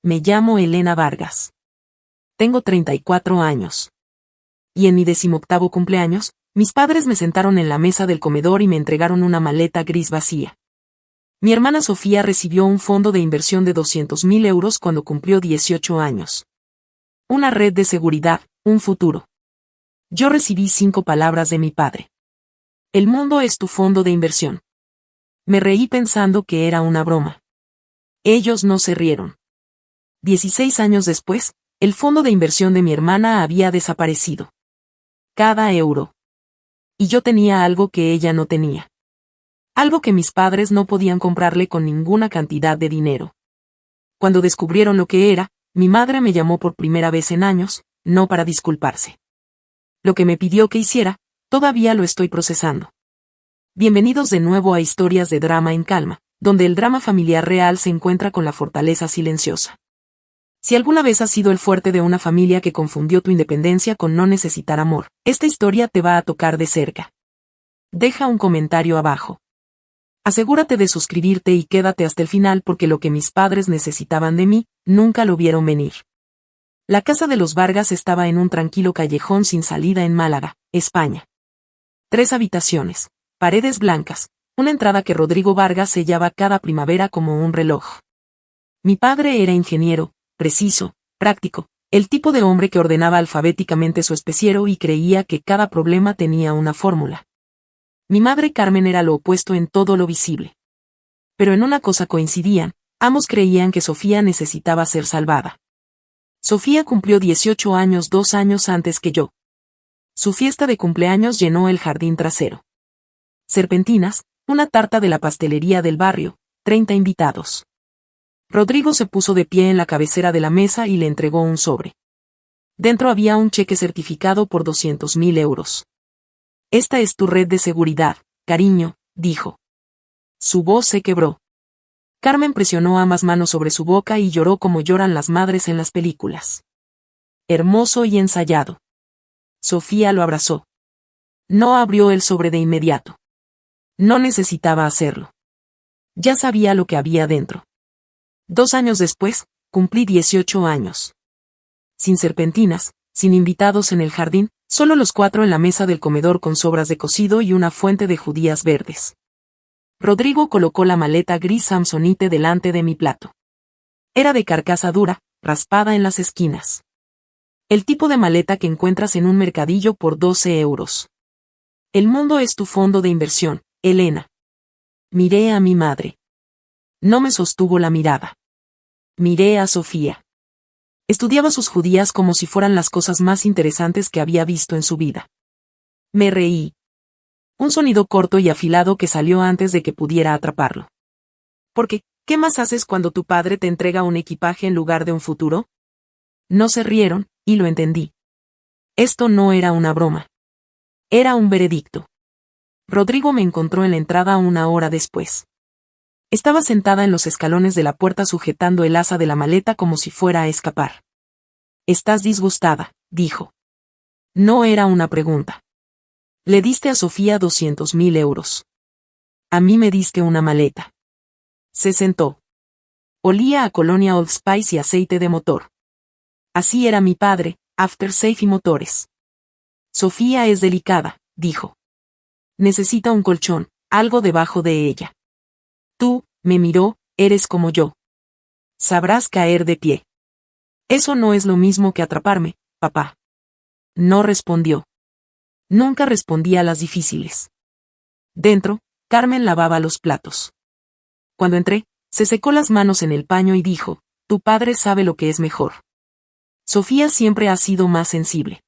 me llamo Elena Vargas. Tengo 34 años. Y en mi 18º cumpleaños, mis padres me sentaron en la mesa del comedor y me entregaron una maleta gris vacía. Mi hermana Sofía recibió un fondo de inversión de 200.000 euros cuando cumplió 18 años. Una red de seguridad, un futuro. Yo recibí 5 palabras de mi padre. El mundo es tu fondo de inversión. Me reí pensando que era una broma. Ellos no se rieron. 16 años después, el fondo de inversión de mi hermana había desaparecido. Cada euro. Y yo tenía algo que ella no tenía. Algo que mis padres no podían comprarle con ninguna cantidad de dinero. Cuando descubrieron lo que era, mi madre me llamó por primera vez en años, no para disculparse. Lo que me pidió que hiciera, todavía lo estoy procesando. Bienvenidos de nuevo a Historias de Drama en Calma, donde el drama familiar real se encuentra con la fortaleza silenciosa. Si alguna vez has sido el fuerte de una familia que confundió tu independencia con no necesitar amor, esta historia te va a tocar de cerca. Deja un comentario abajo. Asegúrate de suscribirte y quédate hasta el final porque lo que mis padres necesitaban de mí, nunca lo vieron venir. La casa de los Vargas estaba en un tranquilo callejón sin salida en Málaga, España. 3 habitaciones, paredes blancas, una entrada que Rodrigo Vargas sellaba cada primavera como un reloj. Mi padre era ingeniero, preciso, práctico, el tipo de hombre que ordenaba alfabéticamente su especiero y creía que cada problema tenía una fórmula. Mi madre Carmen era lo opuesto en todo lo visible. Pero en una cosa coincidían, ambos creían que Sofía necesitaba ser salvada. Sofía cumplió 18 años 2 años antes que yo. Su fiesta de cumpleaños llenó el jardín trasero. Serpentinas, una tarta de la pastelería del barrio, 30 invitados. Rodrigo se puso de pie en la cabecera de la mesa y le entregó un sobre. Dentro había un cheque certificado por 200.000 euros. Esta es tu red de seguridad, cariño, dijo. Su voz se quebró. Carmen presionó ambas manos sobre su boca y lloró como lloran las madres en las películas. Hermoso y ensayado. Sofía lo abrazó. No abrió el sobre de inmediato. No necesitaba hacerlo. Ya sabía lo que había dentro. 2 años después, cumplí 18 años. Sin serpentinas, sin invitados en el jardín, solo los 4 en la mesa del comedor con sobras de cocido y una fuente de judías verdes. Rodrigo colocó la maleta gris Samsonite delante de mi plato. Era de carcasa dura, raspada en las esquinas. El tipo de maleta que encuentras en un mercadillo por 12 euros. El mundo es tu fondo de inversión, Elena. Miré a mi madre. No me sostuvo la mirada. Miré a Sofía. Estudiaba sus judías como si fueran las cosas más interesantes que había visto en su vida. Me reí. Un sonido corto y afilado que salió antes de que pudiera atraparlo. Porque, ¿qué más haces cuando tu padre te entrega un equipaje en lugar de un futuro? No se rieron, y lo entendí. Esto no era una broma. Era un veredicto. Rodrigo me encontró en la entrada 1 hora después. Estaba sentada en los escalones de la puerta sujetando el asa de la maleta como si fuera a escapar. «Estás disgustada», dijo. No era una pregunta. Le diste a Sofía 200.000 euros. A mí me diste una maleta. Se sentó. Olía a colonia Old Spice y aceite de motor. Así era mi padre, Aftershave y motores. Sofía es delicada, dijo. Necesita un colchón, algo debajo de ella. Tú, me miró, eres como yo. Sabrás caer de pie. Eso no es lo mismo que atraparme, papá. No respondió. Nunca respondía a las difíciles. Dentro, Carmen lavaba los platos. Cuando entré, se secó las manos en el paño y dijo, tu padre sabe lo que es mejor. Sofía siempre ha sido más sensible.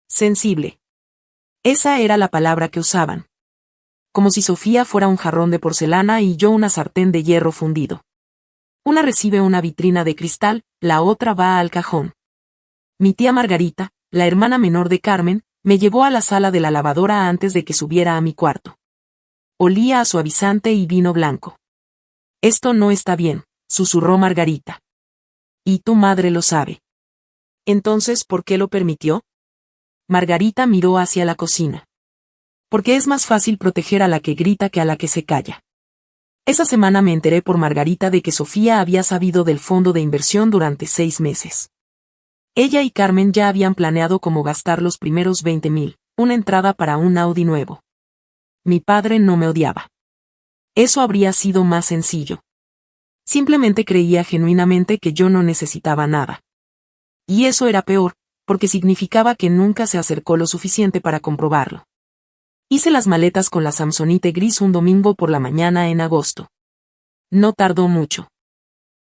Sensible. Esa era la palabra que usaban. Como si Sofía fuera un jarrón de porcelana y yo una sartén de hierro fundido. Una recibe una vitrina de cristal, la otra va al cajón. Mi tía Margarita, la hermana menor de Carmen, me llevó a la sala de la lavadora antes de que subiera a mi cuarto. Olía a suavizante y vino blanco. Esto no está bien, susurró Margarita. Y tu madre lo sabe. Entonces, ¿por qué lo permitió? Margarita miró hacia la cocina. Porque es más fácil proteger a la que grita que a la que se calla. Esa semana me enteré por Margarita de que Sofía había sabido del fondo de inversión durante 6 meses. Ella y Carmen ya habían planeado cómo gastar los primeros 20,000, una entrada para un Audi nuevo. Mi padre no me odiaba. Eso habría sido más sencillo. Simplemente creía genuinamente que yo no necesitaba nada. Y eso era peor, porque significaba que nunca se acercó lo suficiente para comprobarlo. Hice las maletas con la Samsonite gris un domingo por la mañana en agosto. No tardó mucho.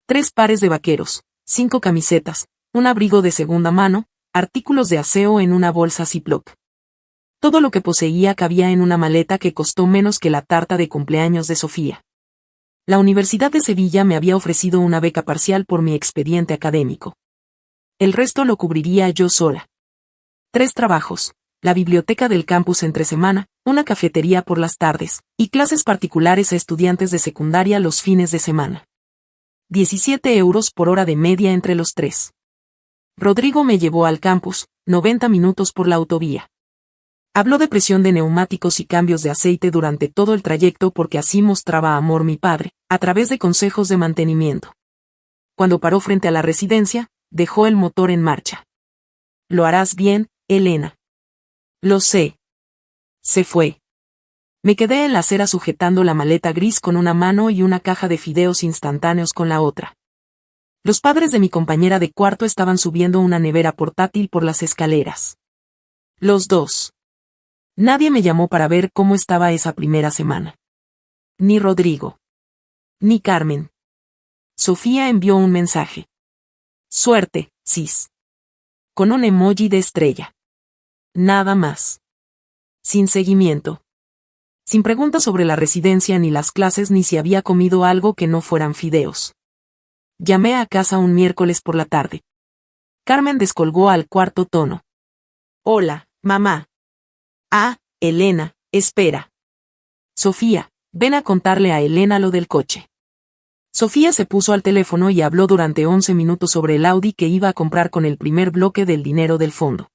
3 pares de vaqueros, 5 camisetas, un abrigo de segunda mano, artículos de aseo en una bolsa Ziploc. Todo lo que poseía cabía en una maleta que costó menos que la tarta de cumpleaños de Sofía. La Universidad de Sevilla me había ofrecido una beca parcial por mi expediente académico. El resto lo cubriría yo sola. 3 trabajos, la biblioteca del campus entre semana, una cafetería por las tardes, y clases particulares a estudiantes de secundaria los fines de semana. 17 euros por hora de media entre los 3. Rodrigo me llevó al campus, 90 minutos por la autovía. Habló de presión de neumáticos y cambios de aceite durante todo el trayecto porque así mostraba amor mi padre, a través de consejos de mantenimiento. Cuando paró frente a la residencia, dejó el motor en marcha. Lo harás bien, Elena. Lo sé. Se fue. Me quedé en la acera sujetando la maleta gris con una mano y una caja de fideos instantáneos con la otra. Los padres de mi compañera de cuarto estaban subiendo una nevera portátil por las escaleras. Los dos. Nadie me llamó para ver cómo estaba esa primera semana. Ni Rodrigo. Ni Carmen. Sofía envió un mensaje. Suerte, sis. Con un emoji de estrella. Nada más. Sin seguimiento. Sin preguntas sobre la residencia ni las clases ni si había comido algo que no fueran fideos. Llamé a casa un miércoles por la tarde. Carmen descolgó al cuarto tono. Hola, mamá. Ah, Elena, espera. Sofía, ven a contarle a Elena lo del coche. Sofía se puso al teléfono y habló durante 11 minutos sobre el Audi que iba a comprar con el primer bloque del dinero del fondo.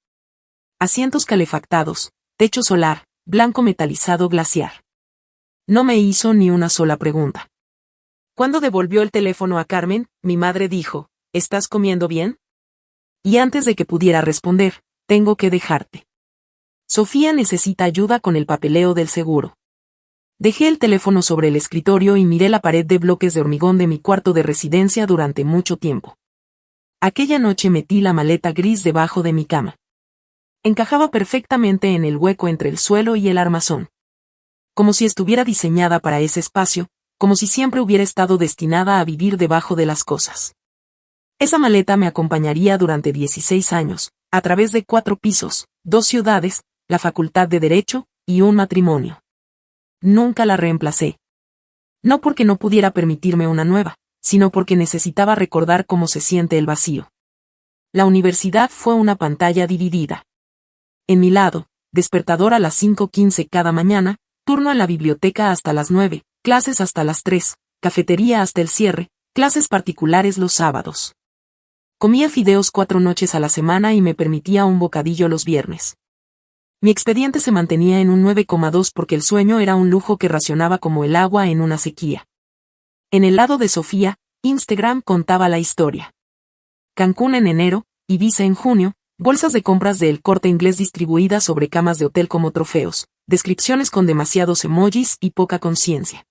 Asientos calefactados, techo solar, blanco metalizado glaciar. No me hizo ni una sola pregunta. Cuando devolvió el teléfono a Carmen, mi madre dijo, ¿estás comiendo bien? Y antes de que pudiera responder, tengo que dejarte. Sofía necesita ayuda con el papeleo del seguro. Dejé el teléfono sobre el escritorio y miré la pared de bloques de hormigón de mi cuarto de residencia durante mucho tiempo. Aquella noche metí la maleta gris debajo de mi cama. Encajaba perfectamente en el hueco entre el suelo y el armazón. Como si estuviera diseñada para ese espacio, como si siempre hubiera estado destinada a vivir debajo de las cosas. Esa maleta me acompañaría durante 16 años, a través de 4 pisos, 2 ciudades, la Facultad de Derecho, y un matrimonio. Nunca la reemplacé. No porque no pudiera permitirme una nueva, sino porque necesitaba recordar cómo se siente el vacío. La universidad fue una pantalla dividida. En mi lado, despertador a las 5:15 cada mañana, turno en la biblioteca hasta las 9, clases hasta las 3, cafetería hasta el cierre, clases particulares los sábados. Comía fideos 4 noches a la semana y me permitía un bocadillo los viernes. Mi expediente se mantenía en un 9,2 porque el sueño era un lujo que racionaba como el agua en una sequía. En el lado de Sofía, Instagram contaba la historia. Cancún en enero, Ibiza en junio, bolsas de compras de El Corte Inglés distribuidas sobre camas de hotel como trofeos, descripciones con demasiados emojis y poca conciencia.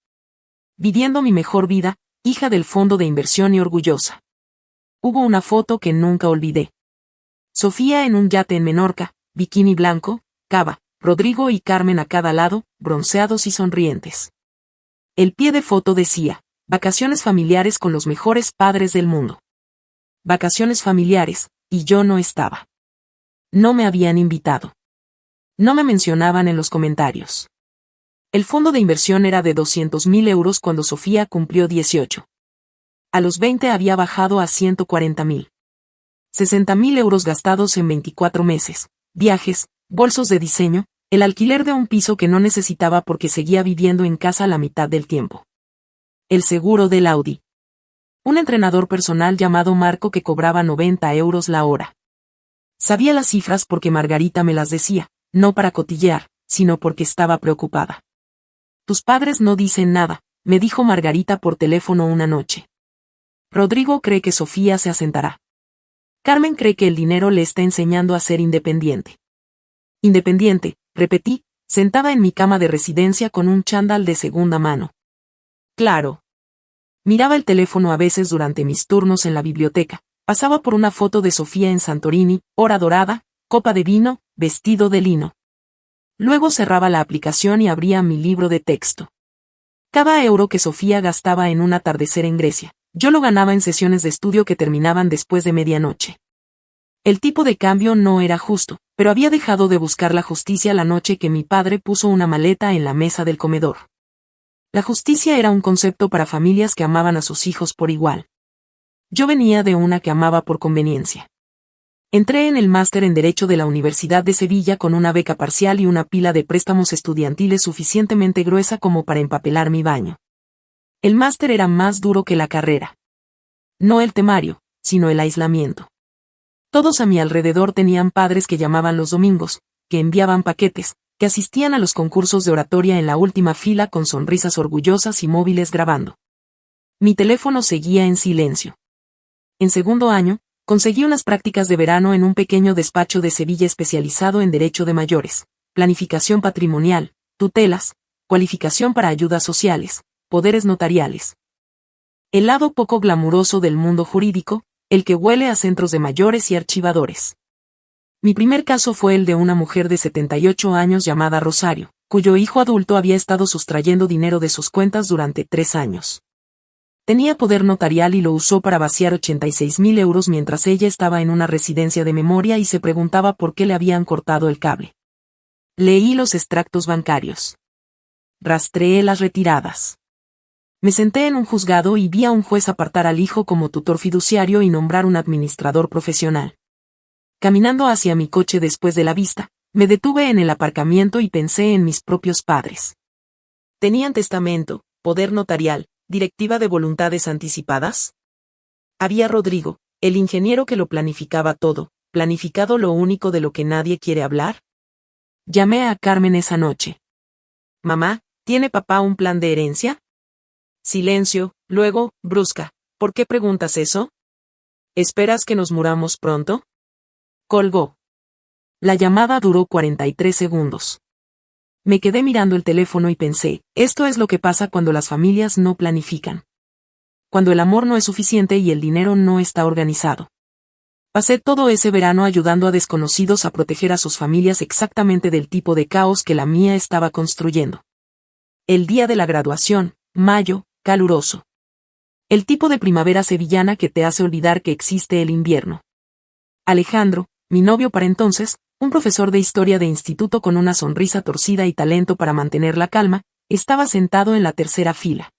Viviendo mi mejor vida, hija del fondo de inversión y orgullosa. Hubo una foto que nunca olvidé. Sofía en un yate en Menorca, bikini blanco, cava, Rodrigo y Carmen a cada lado, bronceados y sonrientes. El pie de foto decía, vacaciones familiares con los mejores padres del mundo. Vacaciones familiares, y yo no estaba. No me habían invitado. No me mencionaban en los comentarios. El fondo de inversión era de 200.000 euros cuando Sofía cumplió 18. A los 20 había bajado a 140.000. 60.000 euros gastados en 24 meses, viajes, bolsos de diseño, el alquiler de un piso que no necesitaba porque seguía viviendo en casa la mitad del tiempo. El seguro del Audi. Un entrenador personal llamado Marco que cobraba 90 euros la hora. Sabía las cifras porque Margarita me las decía, no para cotillear, sino porque estaba preocupada. Tus padres no dicen nada, me dijo Margarita por teléfono una noche. Rodrigo cree que Sofía se asentará. Carmen cree que el dinero le está enseñando a ser independiente. Independiente, repetí, sentada en mi cama de residencia con un chándal de segunda mano. Claro. Miraba el teléfono a veces durante mis turnos en la biblioteca. Pasaba por una foto de Sofía en Santorini, hora dorada, copa de vino, vestido de lino. Luego cerraba la aplicación y abría mi libro de texto. Cada euro que Sofía gastaba en un atardecer en Grecia, yo lo ganaba en sesiones de estudio que terminaban después de medianoche. El tipo de cambio no era justo, pero había dejado de buscar la justicia la noche que mi padre puso una maleta en la mesa del comedor. La justicia era un concepto para familias que amaban a sus hijos por igual. Yo venía de una que amaba por conveniencia. Entré en el máster en Derecho de la Universidad de Sevilla con una beca parcial y una pila de préstamos estudiantiles suficientemente gruesa como para empapelar mi baño. El máster era más duro que la carrera. No el temario, sino el aislamiento. Todos a mi alrededor tenían padres que llamaban los domingos, que enviaban paquetes, que asistían a los concursos de oratoria en la última fila con sonrisas orgullosas y móviles grabando. Mi teléfono seguía en silencio. En segundo año, conseguí unas prácticas de verano en un pequeño despacho de Sevilla especializado en derecho de mayores, planificación patrimonial, tutelas, cualificación para ayudas sociales, poderes notariales. El lado poco glamuroso del mundo jurídico, el que huele a centros de mayores y archivadores. Mi primer caso fue el de una mujer de 78 años llamada Rosario, cuyo hijo adulto había estado sustrayendo dinero de sus cuentas durante 3 años. Tenía poder notarial y lo usó para vaciar 86.000 euros mientras ella estaba en una residencia de memoria y se preguntaba por qué le habían cortado el cable. Leí los extractos bancarios. Rastreé las retiradas. Me senté en un juzgado y vi a un juez apartar al hijo como tutor fiduciario y nombrar un administrador profesional. Caminando hacia mi coche después de la vista, me detuve en el aparcamiento y pensé en mis propios padres. ¿Tenían testamento, poder notarial, directiva de voluntades anticipadas? Había Rodrigo, el ingeniero que lo planificaba todo, planificado lo único de lo que nadie quiere hablar. Llamé a Carmen esa noche. Mamá, ¿tiene papá un plan de herencia? Silencio, luego, brusca. ¿Por qué preguntas eso? ¿Esperas que nos muramos pronto? Colgó. La llamada duró 43 segundos. Me quedé mirando el teléfono y pensé, esto es lo que pasa cuando las familias no planifican. Cuando el amor no es suficiente y el dinero no está organizado. Pasé todo ese verano ayudando a desconocidos a proteger a sus familias exactamente del tipo de caos que la mía estaba construyendo. El día de la graduación, mayo, caluroso. El tipo de primavera sevillana que te hace olvidar que existe el invierno. Alejandro, mi novio para entonces, un profesor de historia de instituto con una sonrisa torcida y talento para mantener la calma, estaba sentado en la tercera fila.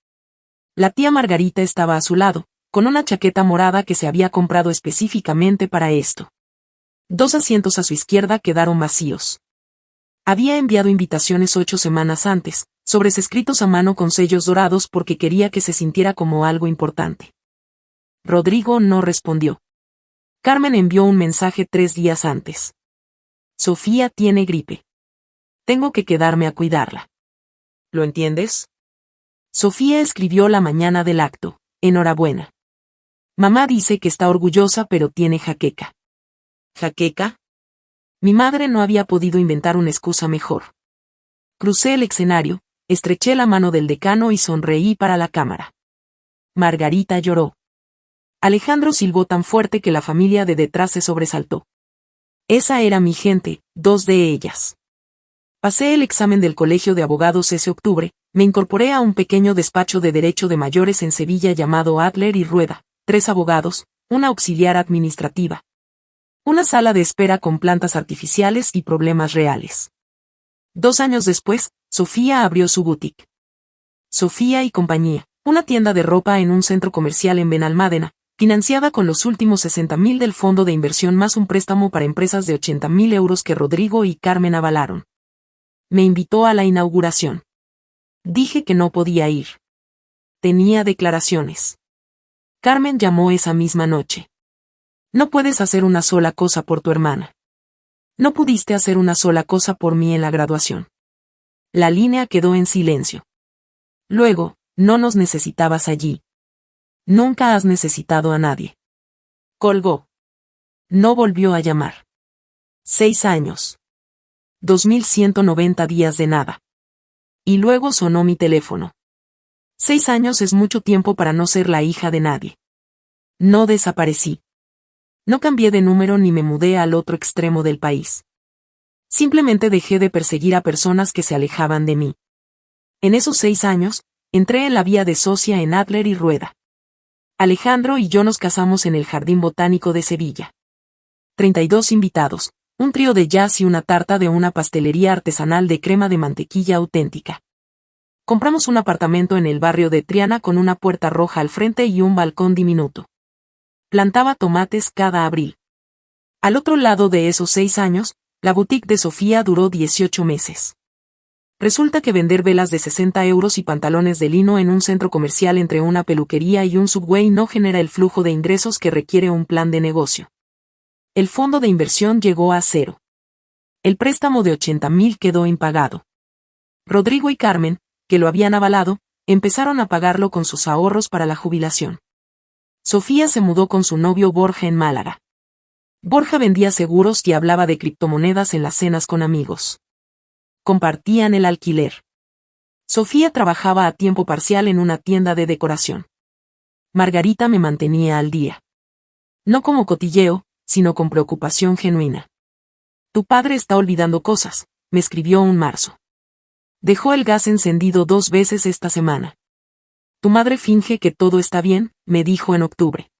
La tía Margarita estaba a su lado, con una chaqueta morada que se había comprado específicamente para esto. 2 asientos a su izquierda quedaron vacíos. Había enviado invitaciones 8 semanas antes, sobres escritos a mano con sellos dorados porque quería que se sintiera como algo importante. Rodrigo no respondió. Carmen envió un mensaje 3 días antes. Sofía tiene gripe. Tengo que quedarme a cuidarla. ¿Lo entiendes? Sofía escribió la mañana del acto. Enhorabuena. Mamá dice que está orgullosa pero tiene jaqueca. ¿Jaqueca? Mi madre no había podido inventar una excusa mejor. Crucé el escenario, estreché la mano del decano y sonreí para la cámara. Margarita lloró. Alejandro silbó tan fuerte que la familia de detrás se sobresaltó. Esa era mi gente, 2 de ellas. Pasé el examen del Colegio de Abogados ese octubre, me incorporé a un pequeño despacho de derecho de mayores en Sevilla llamado Adler y Rueda, 3 abogados, una auxiliar administrativa. Una sala de espera con plantas artificiales y problemas reales. 2 años después, Sofía abrió su boutique. Sofía y compañía, una tienda de ropa en un centro comercial en Benalmádena, financiada con los últimos 60.000 del fondo de inversión más un préstamo para empresas de 80.000 euros que Rodrigo y Carmen avalaron. Me invitó a la inauguración. Dije que no podía ir. Tenía declaraciones. Carmen llamó esa misma noche. No puedes hacer una sola cosa por tu hermana. No pudiste hacer una sola cosa por mí en la graduación. La línea quedó en silencio. Luego, No nos necesitabas allí. Nunca has necesitado a nadie. Colgó. No volvió a llamar. 6 años. 2190 días de nada. Y luego sonó mi teléfono. 6 años es mucho tiempo para no ser la hija de nadie. No desaparecí. No cambié de número ni me mudé al otro extremo del país. Simplemente dejé de perseguir a personas que se alejaban de mí. En esos 6 años, entré en la vía de socia en Adler y Rueda. Alejandro y yo nos casamos en el Jardín Botánico de Sevilla. 32 invitados, un trío de jazz y una tarta de una pastelería artesanal de crema de mantequilla auténtica. Compramos un apartamento en el barrio de Triana con una puerta roja al frente y un balcón diminuto. Plantaba tomates cada abril. Al otro lado de esos 6 años, la boutique de Sofía duró 18 meses. Resulta que vender velas de 60 euros y pantalones de lino en un centro comercial entre una peluquería y un Subway no genera el flujo de ingresos que requiere un plan de negocio. El fondo de inversión llegó a cero. El préstamo de 80.000 quedó impagado. Rodrigo y Carmen, que lo habían avalado, empezaron a pagarlo con sus ahorros para la jubilación. Sofía se mudó con su novio Borja en Málaga. Borja vendía seguros y hablaba de criptomonedas en las cenas con amigos. Compartían el alquiler. Sofía trabajaba a tiempo parcial en una tienda de decoración. Margarita me mantenía al día. No como cotilleo, sino con preocupación genuina. Tu padre está olvidando cosas, me escribió un marzo. Dejó el gas encendido 2 veces esta semana. Tu madre finge que todo está bien, me dijo en octubre.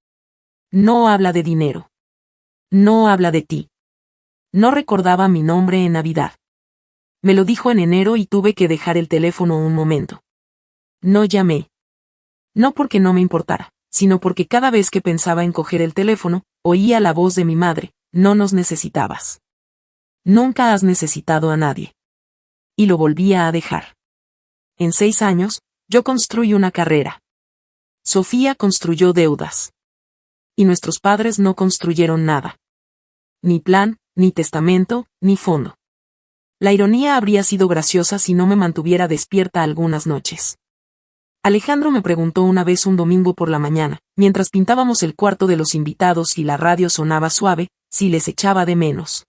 No habla de dinero. No habla de ti. No recordaba mi nombre en Navidad. Me lo dijo en enero y tuve que dejar el teléfono un momento. No llamé. No porque no me importara, sino porque cada vez que pensaba en coger el teléfono, oía la voz de mi madre, no nos necesitabas. Nunca has necesitado a nadie. Y lo volvía a dejar. En 6 años, yo construí una carrera. Sofía construyó deudas. Y nuestros padres no construyeron nada. Ni plan, ni testamento, ni fondo. La ironía habría sido graciosa si no me mantuviera despierta algunas noches. Alejandro me preguntó una vez un domingo por la mañana, mientras pintábamos el cuarto de los invitados y la radio sonaba suave, si les echaba de menos.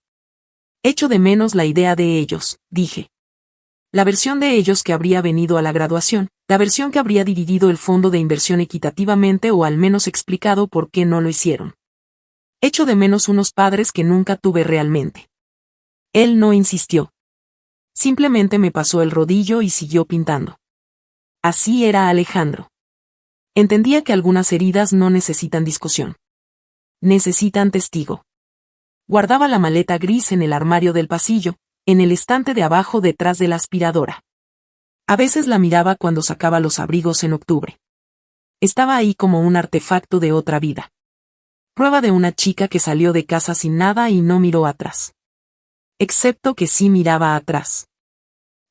Echo de menos la idea de ellos, dije. La versión de ellos que habría venido a la graduación, la versión que habría dividido el fondo de inversión equitativamente o al menos explicado por qué no lo hicieron. Echo de menos unos padres que nunca tuve realmente. Él no insistió. Simplemente me pasó el rodillo y siguió pintando. Así era Alejandro. Entendía que algunas heridas no necesitan discusión. Necesitan testigo. Guardaba la maleta gris en el armario del pasillo, en el estante de abajo detrás de la aspiradora. A veces la miraba cuando sacaba los abrigos en octubre. Estaba ahí como un artefacto de otra vida. Prueba de una chica que salió de casa sin nada y no miró atrás. Excepto que sí miraba atrás.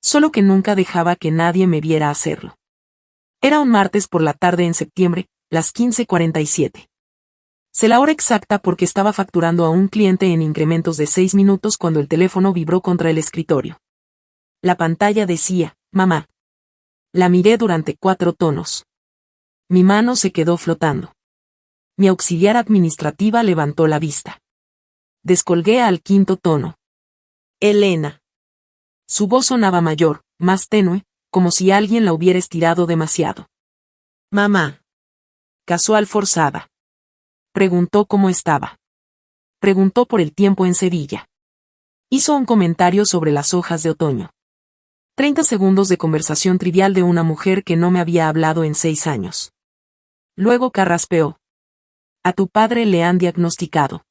Solo que nunca dejaba que nadie me viera hacerlo. Era un martes por la tarde en septiembre, las 15:47. Sé la hora exacta porque estaba facturando a un cliente en incrementos de 6 minutos cuando el teléfono vibró contra el escritorio. La pantalla decía, mamá. La miré durante 4 tonos. Mi mano se quedó flotando. Mi auxiliar administrativa levantó la vista. Descolgué al 5.º tono. Elena. Su voz sonaba mayor, más tenue, como si alguien la hubiera estirado demasiado. Mamá. Casual forzada. Preguntó cómo estaba. Preguntó por el tiempo en Sevilla. Hizo un comentario sobre las hojas de otoño. 30 segundos de conversación trivial de una mujer que no me había hablado en 6 años. Luego carraspeó. A tu padre le han diagnosticado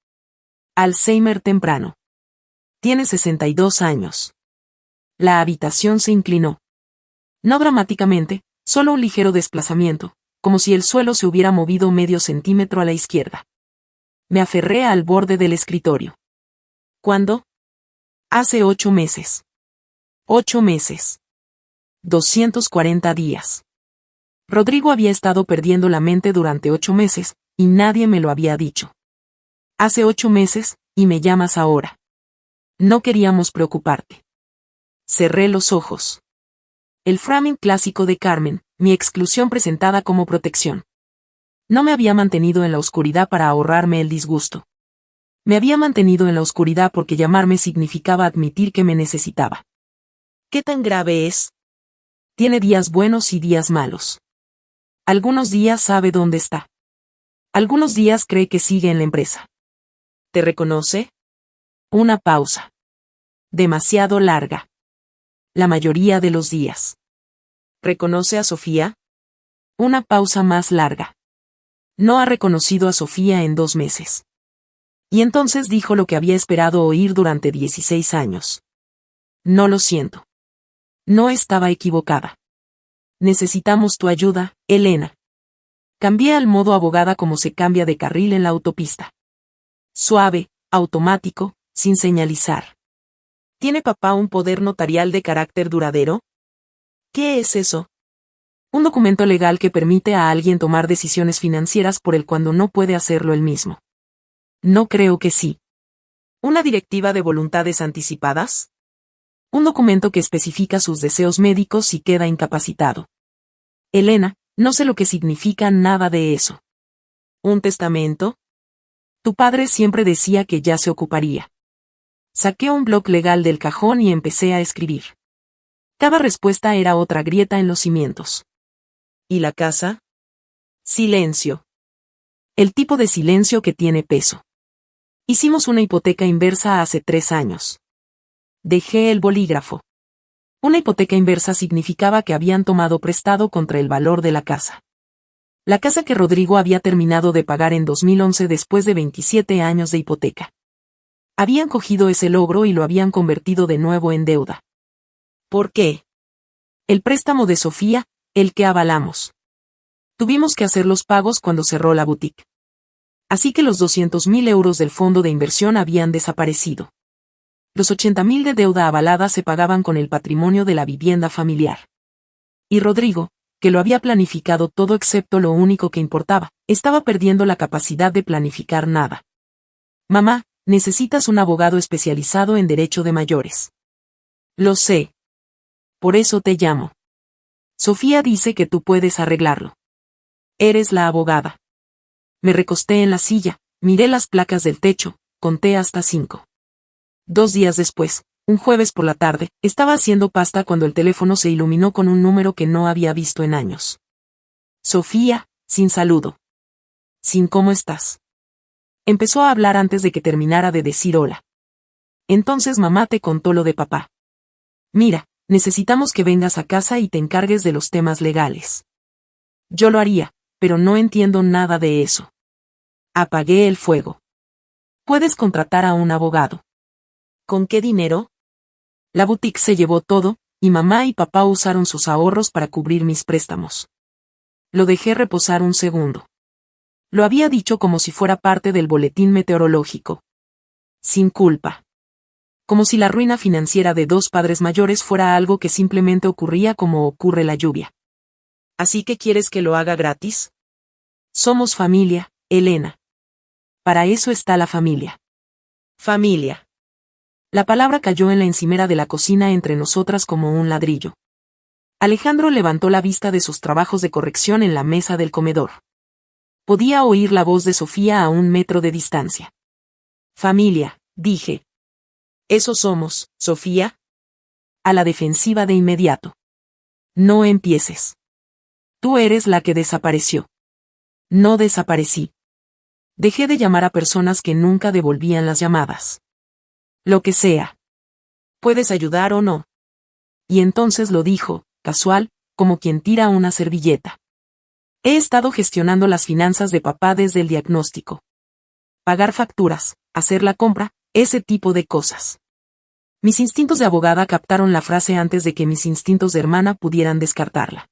Alzheimer temprano. Tiene 62 años. La habitación se inclinó. No dramáticamente, solo un ligero desplazamiento, como si el suelo se hubiera movido medio centímetro a la izquierda. Me aferré al borde del escritorio. ¿Cuándo? Hace 8 meses. 8 meses. 240 días. Rodrigo había estado perdiendo la mente durante 8 meses, y nadie me lo había dicho. Hace 8 meses, y me llamas ahora. No queríamos preocuparte. Cerré los ojos. El framing clásico de Carmen, mi exclusión presentada como protección. No me había mantenido en la oscuridad para ahorrarme el disgusto. Me había mantenido en la oscuridad porque llamarme significaba admitir que me necesitaba. ¿Qué tan grave es? Tiene días buenos y días malos. Algunos días sabe dónde está. Algunos días cree que sigue en la empresa. ¿Te reconoce? Una pausa. Demasiado larga. La mayoría de los días. ¿Reconoce a Sofía? Una pausa más larga. No ha reconocido a Sofía en 2 meses. Y entonces dijo lo que había esperado oír durante 16 años. No lo siento. No estaba equivocada. Necesitamos tu ayuda, Elena. Cambié al modo abogada como se cambia de carril en la autopista. Suave, automático, sin señalizar. ¿Tiene papá un poder notarial de carácter duradero? ¿Qué es eso? Un documento legal que permite a alguien tomar decisiones financieras por él cuando no puede hacerlo él mismo. No creo que sí. ¿Una directiva de voluntades anticipadas? Un documento que especifica sus deseos médicos y queda incapacitado. Elena, no sé lo que significa nada de eso. ¿Un testamento? Tu padre siempre decía que ya se ocuparía. Saqué un bloc legal del cajón y empecé a escribir. Cada respuesta era otra grieta en los cimientos. ¿Y la casa? Silencio. El tipo de silencio que tiene peso. Hicimos una hipoteca inversa hace 3 años. Dejé el bolígrafo. Una hipoteca inversa significaba que habían tomado prestado contra el valor de la casa. La casa que Rodrigo había terminado de pagar en 2011 después de 27 años de hipoteca. Habían cogido ese logro y lo habían convertido de nuevo en deuda. ¿Por qué? El préstamo de Sofía, el que avalamos. Tuvimos que hacer los pagos cuando cerró la boutique. Así que los 200.000 euros del fondo de inversión habían desaparecido. Los 80.000 de deuda avalada se pagaban con el patrimonio de la vivienda familiar. Y Rodrigo, que lo había planificado todo excepto lo único que importaba, estaba perdiendo la capacidad de planificar nada. Mamá, necesitas un abogado especializado en derecho de mayores. Lo sé. Por eso te llamo. Sofía dice que tú puedes arreglarlo. Eres la abogada. Me recosté en la silla, miré las placas del techo, conté hasta 5. 2 días después, un jueves por la tarde, estaba haciendo pasta cuando el teléfono se iluminó con un número que no había visto en años. Sofía, sin saludo. Sin ¿cómo estás? Empezó a hablar antes de que terminara de decir hola. Entonces mamá te contó lo de papá. Mira, necesitamos que vengas a casa y te encargues de los temas legales. Yo lo haría, pero no entiendo nada de eso. Apagué el fuego. Puedes contratar a un abogado. ¿Con qué dinero? La boutique se llevó todo, y mamá y papá usaron sus ahorros para cubrir mis préstamos. Lo dejé reposar un segundo. Lo había dicho como si fuera parte del boletín meteorológico. Sin culpa. Como si la ruina financiera de 2 padres mayores fuera algo que simplemente ocurría como ocurre la lluvia. ¿Así que quieres que lo haga gratis? Somos familia, Elena. Para eso está la familia. Familia. La palabra cayó en la encimera de la cocina entre nosotras como un ladrillo. Alejandro levantó la vista de sus trabajos de corrección en la mesa del comedor. Podía oír la voz de Sofía a 1 metro de distancia. Familia, dije. ¿Eso somos, Sofía? A la defensiva de inmediato. No empieces. Tú eres la que desapareció. No desaparecí. Dejé de llamar a personas que nunca devolvían las llamadas. Lo que sea. ¿Puedes ayudar o no? Y entonces lo dijo, casual, como quien tira una servilleta. He estado gestionando las finanzas de papá desde el diagnóstico. Pagar facturas, hacer la compra, ese tipo de cosas. Mis instintos de abogada captaron la frase antes de que mis instintos de hermana pudieran descartarla.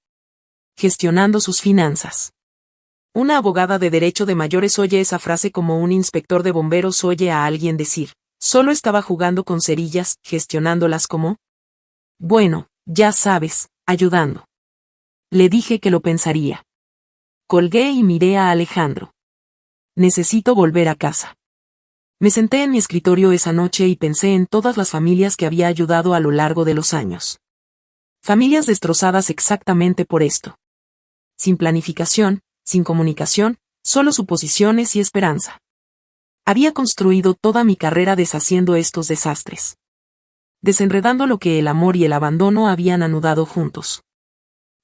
Gestionando sus finanzas. Una abogada de derecho de mayores oye esa frase como un inspector de bomberos oye a alguien decir, solo estaba jugando con cerillas, gestionándolas como... Bueno, ya sabes, ayudando. Le dije que lo pensaría. Colgué y miré a Alejandro. Necesito volver a casa. Me senté en mi escritorio esa noche y pensé en todas las familias que había ayudado a lo largo de los años. Familias destrozadas exactamente por esto. Sin planificación, sin comunicación, solo suposiciones y esperanza. Había construido toda mi carrera deshaciendo estos desastres. Desenredando lo que el amor y el abandono habían anudado juntos.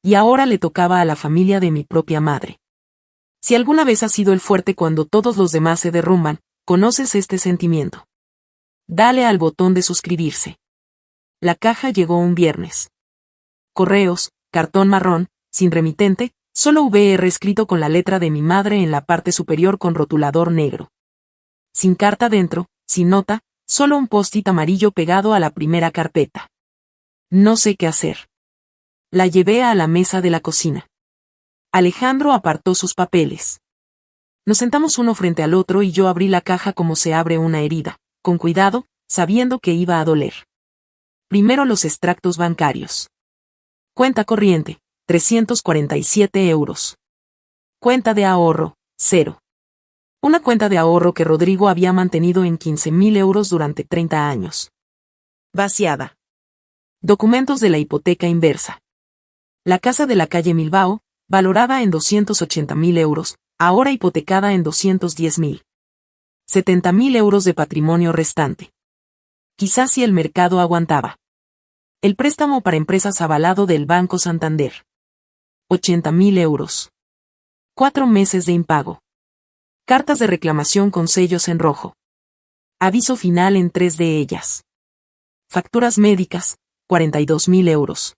Y ahora le tocaba a la familia de mi propia madre. Si alguna vez has sido el fuerte cuando todos los demás se derrumban, conoces este sentimiento. Dale al botón de suscribirse. La caja llegó un viernes. Correos, cartón marrón, sin remitente, solo VR escrito con la letra de mi madre en la parte superior con rotulador negro. Sin carta dentro, sin nota, solo un post-it amarillo pegado a la primera carpeta. No sé qué hacer. La llevé a la mesa de la cocina. Alejandro apartó sus papeles. Nos sentamos uno frente al otro y yo abrí la caja como se abre una herida, con cuidado, sabiendo que iba a doler. Primero los extractos bancarios. Cuenta corriente, 347 euros. Cuenta de ahorro, 0. Una cuenta de ahorro que Rodrigo había mantenido en 15.000 euros durante 30 años. Vaciada. Documentos de la hipoteca inversa. La casa de la calle Milbao, valorada en 280.000 euros, ahora hipotecada en 210.000. 70.000 euros de patrimonio restante. Quizás si el mercado aguantaba. El préstamo para empresas avalado del Banco Santander. 80.000 euros. 4 meses de impago. Cartas de reclamación con sellos en rojo. Aviso final en 3 de ellas. Facturas médicas, 42.000 euros.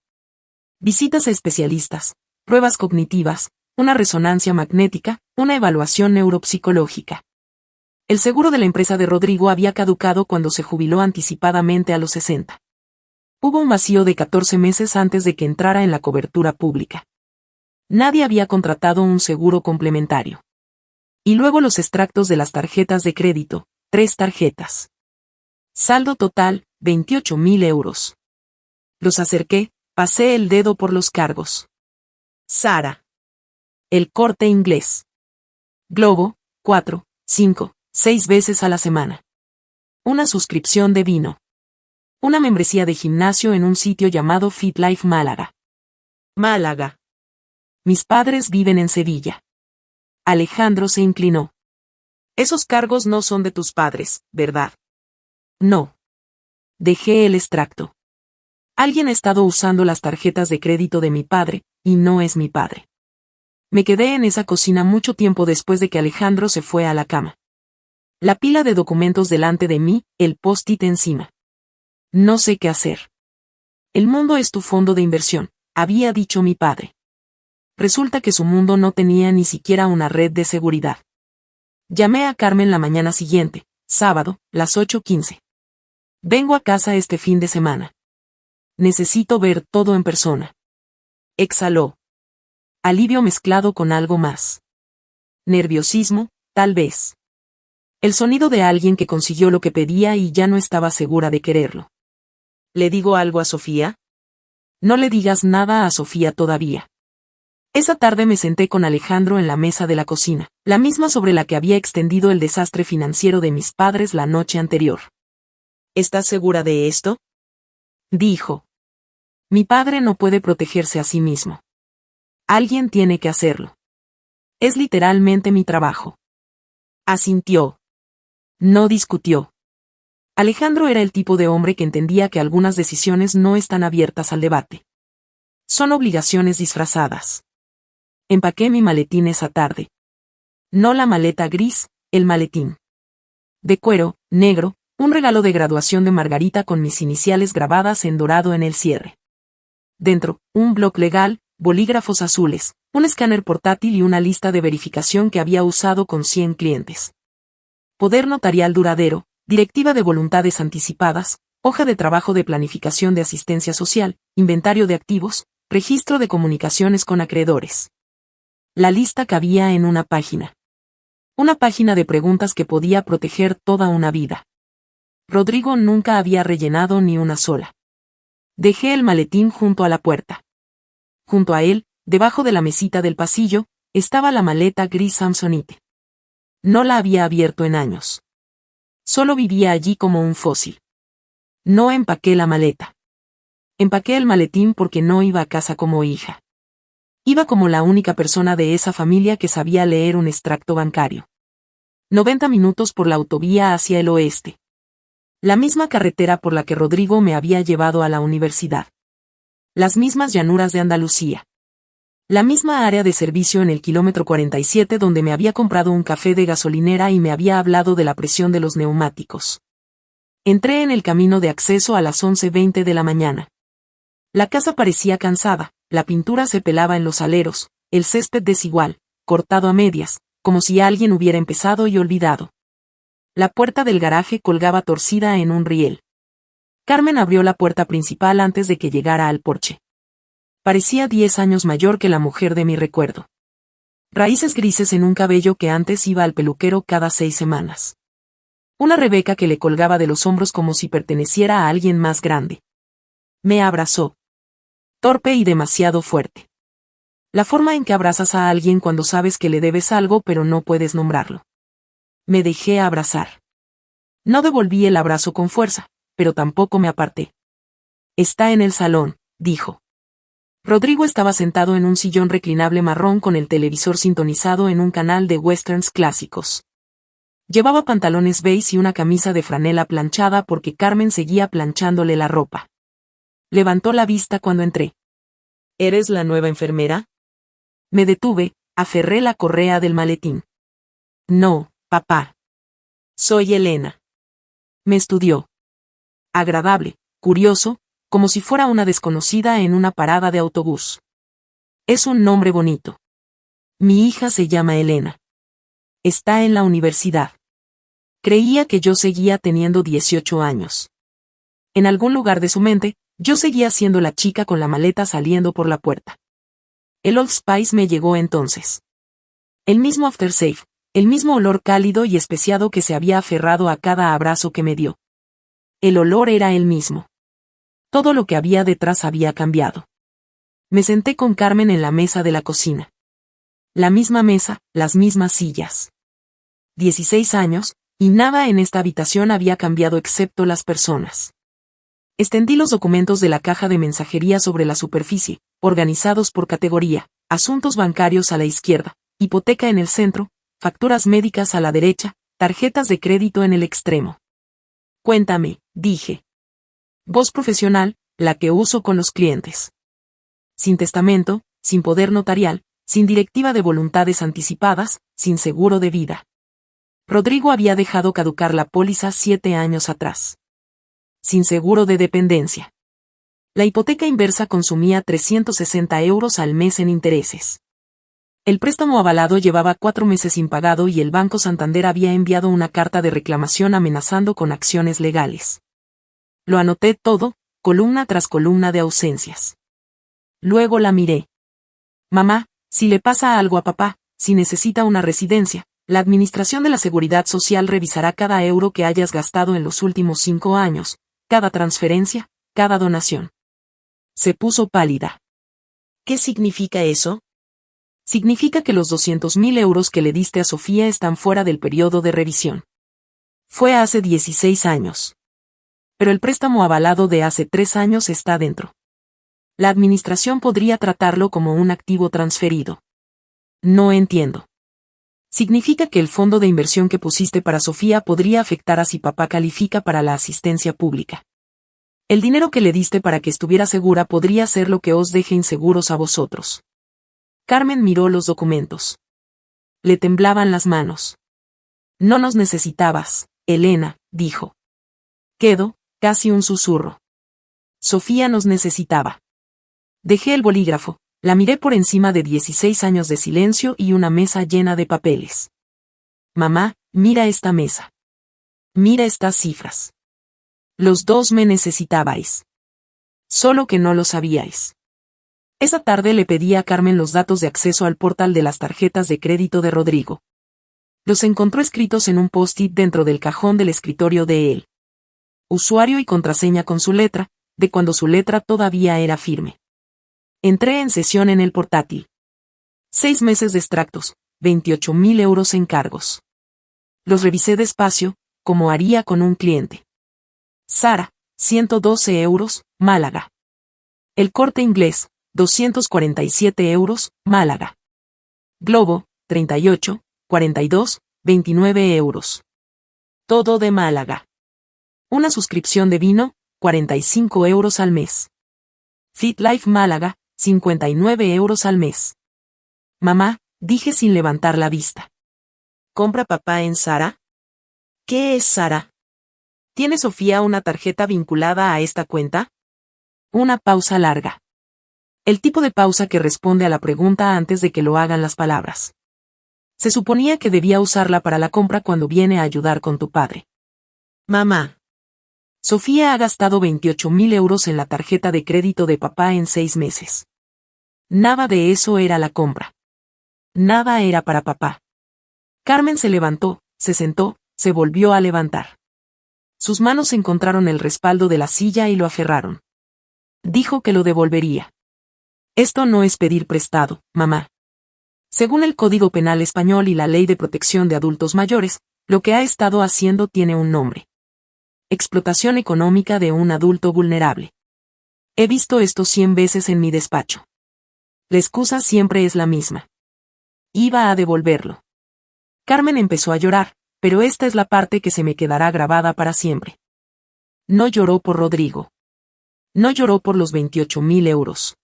Visitas a especialistas, pruebas cognitivas, una resonancia magnética, una evaluación neuropsicológica. El seguro de la empresa de Rodrigo había caducado cuando se jubiló anticipadamente a los 60. Hubo un vacío de 14 meses antes de que entrara en la cobertura pública. Nadie había contratado un seguro complementario. Y luego los extractos de las tarjetas de crédito, 3 tarjetas. Saldo total, 28.000 euros. Los acerqué, pasé el dedo por los cargos. Sara. El Corte Inglés. Globo, 4, 5, 6 veces a la semana. Una suscripción de vino. Una membresía de gimnasio en un sitio llamado Fit Life Málaga. Málaga. Mis padres viven en Sevilla. Alejandro se inclinó. Esos cargos no son de tus padres, ¿verdad? No. Dejé el extracto. Alguien ha estado usando las tarjetas de crédito de mi padre, y no es mi padre. Me quedé en esa cocina mucho tiempo después de que Alejandro se fue a la cama. La pila de documentos delante de mí, el post-it encima. No sé qué hacer. El mundo es tu fondo de inversión, había dicho mi padre. Resulta que su mundo no tenía ni siquiera una red de seguridad. Llamé a Carmen la mañana siguiente, sábado, las 8:15. Vengo a casa este fin de semana. Necesito ver todo en persona. Exhaló. Alivio mezclado con algo más. Nerviosismo, tal vez. El sonido de alguien que consiguió lo que pedía y ya no estaba segura de quererlo. ¿Le digo algo a Sofía? No le digas nada a Sofía todavía. Esa tarde me senté con Alejandro en la mesa de la cocina, la misma sobre la que había extendido el desastre financiero de mis padres la noche anterior. ¿Estás segura de esto? Dijo. Mi padre no puede protegerse a sí mismo. Alguien tiene que hacerlo. Es literalmente mi trabajo. Asintió. No discutió. Alejandro era el tipo de hombre que entendía que algunas decisiones no están abiertas al debate. Son obligaciones disfrazadas. Empaqué mi maletín esa tarde. No la maleta gris, el maletín. De cuero, negro, un regalo de graduación de Margarita con mis iniciales grabadas en dorado en el cierre. Dentro, un bloc legal, bolígrafos azules, un escáner portátil y una lista de verificación que había usado con 100 clientes. Poder notarial duradero, directiva de voluntades anticipadas, hoja de trabajo de planificación de asistencia social, inventario de activos, registro de comunicaciones con acreedores. La lista cabía en una página. Una página de preguntas que podía proteger toda una vida. Rodrigo nunca había rellenado ni una sola. Dejé el maletín junto a la puerta. Junto a él, debajo de la mesita del pasillo, estaba la maleta gris Samsonite. No la había abierto en años. Solo vivía allí como un fósil. No empaqué la maleta. Empaqué el maletín porque no iba a casa como hija. Iba como la única persona de esa familia que sabía leer un extracto bancario. 90 minutos por la autovía hacia el oeste. La misma carretera por la que Rodrigo me había llevado a la universidad. Las mismas llanuras de Andalucía. La misma área de servicio en el kilómetro 47 donde me había comprado un café de gasolinera y me había hablado de la presión de los neumáticos. Entré en el camino de acceso a las 11:20 de la mañana. La casa parecía cansada, la pintura se pelaba en los aleros, el césped desigual, cortado a medias, como si alguien hubiera empezado y olvidado. La puerta del garaje colgaba torcida en un riel. Carmen abrió la puerta principal antes de que llegara al porche. Parecía 10 años mayor que la mujer de mi recuerdo. Raíces grises en un cabello que antes iba al peluquero cada 6 semanas. Una Rebeca que le colgaba de los hombros como si perteneciera a alguien más grande. Me abrazó. Torpe y demasiado fuerte. La forma en que abrazas a alguien cuando sabes que le debes algo pero no puedes nombrarlo. Me dejé abrazar. No devolví el abrazo con fuerza, pero tampoco me aparté. Está en el salón, dijo. Rodrigo estaba sentado en un sillón reclinable marrón con el televisor sintonizado en un canal de westerns clásicos. Llevaba pantalones beige y una camisa de franela planchada porque Carmen seguía planchándole la ropa. Levantó la vista cuando entré. ¿Eres la nueva enfermera? Me detuve, aferré la correa del maletín. No, papá. Soy Elena. Me estudió. Agradable, curioso, como si fuera una desconocida en una parada de autobús. Es un nombre bonito. Mi hija se llama Elena. Está en la universidad. Creía que yo seguía teniendo 18 años. En algún lugar de su mente, yo seguía siendo la chica con la maleta saliendo por la puerta. El Old Spice me llegó entonces. El mismo aftershave, el mismo olor cálido y especiado que se había aferrado a cada abrazo que me dio. El olor era el mismo. Todo lo que había detrás había cambiado. Me senté con Carmen en la mesa de la cocina. La misma mesa, las mismas sillas. 16 años, y nada en esta habitación había cambiado excepto las personas. Extendí los documentos de la caja de mensajería sobre la superficie, organizados por categoría, asuntos bancarios a la izquierda, hipoteca en el centro, facturas médicas a la derecha, tarjetas de crédito en el extremo. Cuéntame, dije. Voz profesional, la que uso con los clientes. Sin testamento, sin poder notarial, sin directiva de voluntades anticipadas, sin seguro de vida. Rodrigo había dejado caducar la póliza 7 años atrás. Sin seguro de dependencia. La hipoteca inversa consumía 360 euros al mes en intereses. El préstamo avalado llevaba 4 meses impagado y el Banco Santander había enviado una carta de reclamación amenazando con acciones legales. Lo anoté todo, columna tras columna de ausencias. Luego la miré. Mamá, si le pasa algo a papá, si necesita una residencia, la Administración de la Seguridad Social revisará cada euro que hayas gastado en los últimos 5 años, cada transferencia, cada donación. Se puso pálida. ¿Qué significa eso? Significa que los 200.000 euros que le diste a Sofía están fuera del periodo de revisión. Fue hace 16 años. Pero el préstamo avalado de hace 3 años está dentro. La administración podría tratarlo como un activo transferido. No entiendo. Significa que el fondo de inversión que pusiste para Sofía podría afectar a si papá califica para la asistencia pública. El dinero que le diste para que estuviera segura podría ser lo que os deje inseguros a vosotros. Carmen miró los documentos. Le temblaban las manos. No nos necesitabas, Elena, dijo. Quedó, casi un susurro. Sofía nos necesitaba. Dejé el bolígrafo, la miré por encima de 16 años de silencio y una mesa llena de papeles. Mamá, mira esta mesa. Mira estas cifras. Los dos me necesitabais. Solo que no lo sabíais. Esa tarde le pedí a Carmen los datos de acceso al portal de las tarjetas de crédito de Rodrigo. Los encontró escritos en un post-it dentro del cajón del escritorio de él. Usuario y contraseña con su letra, de cuando su letra todavía era firme. Entré en sesión en el portátil. 6 meses de extractos, 28.000 euros en cargos. Los revisé despacio, como haría con un cliente. Sara, 112 euros, Málaga. El Corte Inglés, 247 euros, Málaga. Globo, 38, 42, 29 euros. Todo de Málaga. Una suscripción de vino, 45 euros al mes. FitLife Málaga, 59 euros al mes. Mamá, dije sin levantar la vista. ¿Compra papá en Zara? ¿Qué es Zara? ¿Tiene Sofía una tarjeta vinculada a esta cuenta? Una pausa larga. El tipo de pausa que responde a la pregunta antes de que lo hagan las palabras. Se suponía que debía usarla para la compra cuando viene a ayudar con tu padre. Mamá. Sofía ha gastado 28.000 euros en la tarjeta de crédito de papá en 6 meses. Nada de eso era la compra. Nada era para papá. Carmen se levantó, se sentó, se volvió a levantar. Sus manos encontraron el respaldo de la silla y lo aferraron. Dijo que lo devolvería. Esto no es pedir prestado, mamá. Según el Código Penal español y la Ley de Protección de Adultos Mayores, lo que ha estado haciendo tiene un nombre. Explotación económica de un adulto vulnerable. He visto esto 100 veces en mi despacho. La excusa siempre es la misma. Iba a devolverlo. Carmen empezó a llorar, pero esta es la parte que se me quedará grabada para siempre. No lloró por Rodrigo. No lloró por los 28.000 euros.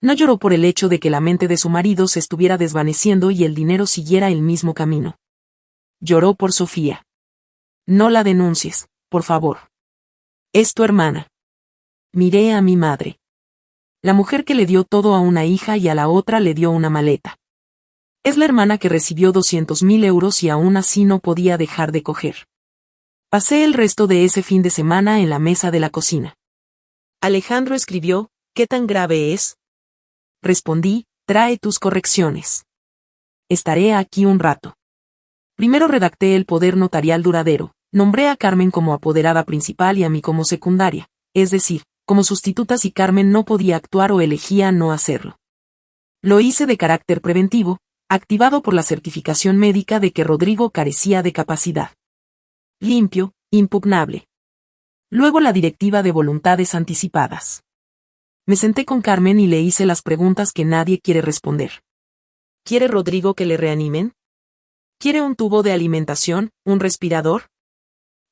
No lloró por el hecho de que la mente de su marido se estuviera desvaneciendo y el dinero siguiera el mismo camino. Lloró por Sofía. No la denuncies, por favor. Es tu hermana. Miré a mi madre. La mujer que le dio todo a una hija y a la otra le dio una maleta. Es la hermana que recibió 200.000 euros y aún así no podía dejar de coger. Pasé el resto de ese fin de semana en la mesa de la cocina. Alejandro escribió, ¿qué tan grave es? Respondí, trae tus correcciones. Estaré aquí un rato. Primero redacté el poder notarial duradero, nombré a Carmen como apoderada principal y a mí como secundaria, es decir, como sustituta si Carmen no podía actuar o elegía no hacerlo. Lo hice de carácter preventivo, activado por la certificación médica de que Rodrigo carecía de capacidad. Limpio, impugnable. Luego la directiva de voluntades anticipadas. Me senté con Carmen y le hice las preguntas que nadie quiere responder. ¿Quiere Rodrigo que le reanimen? ¿Quiere un tubo de alimentación, un respirador?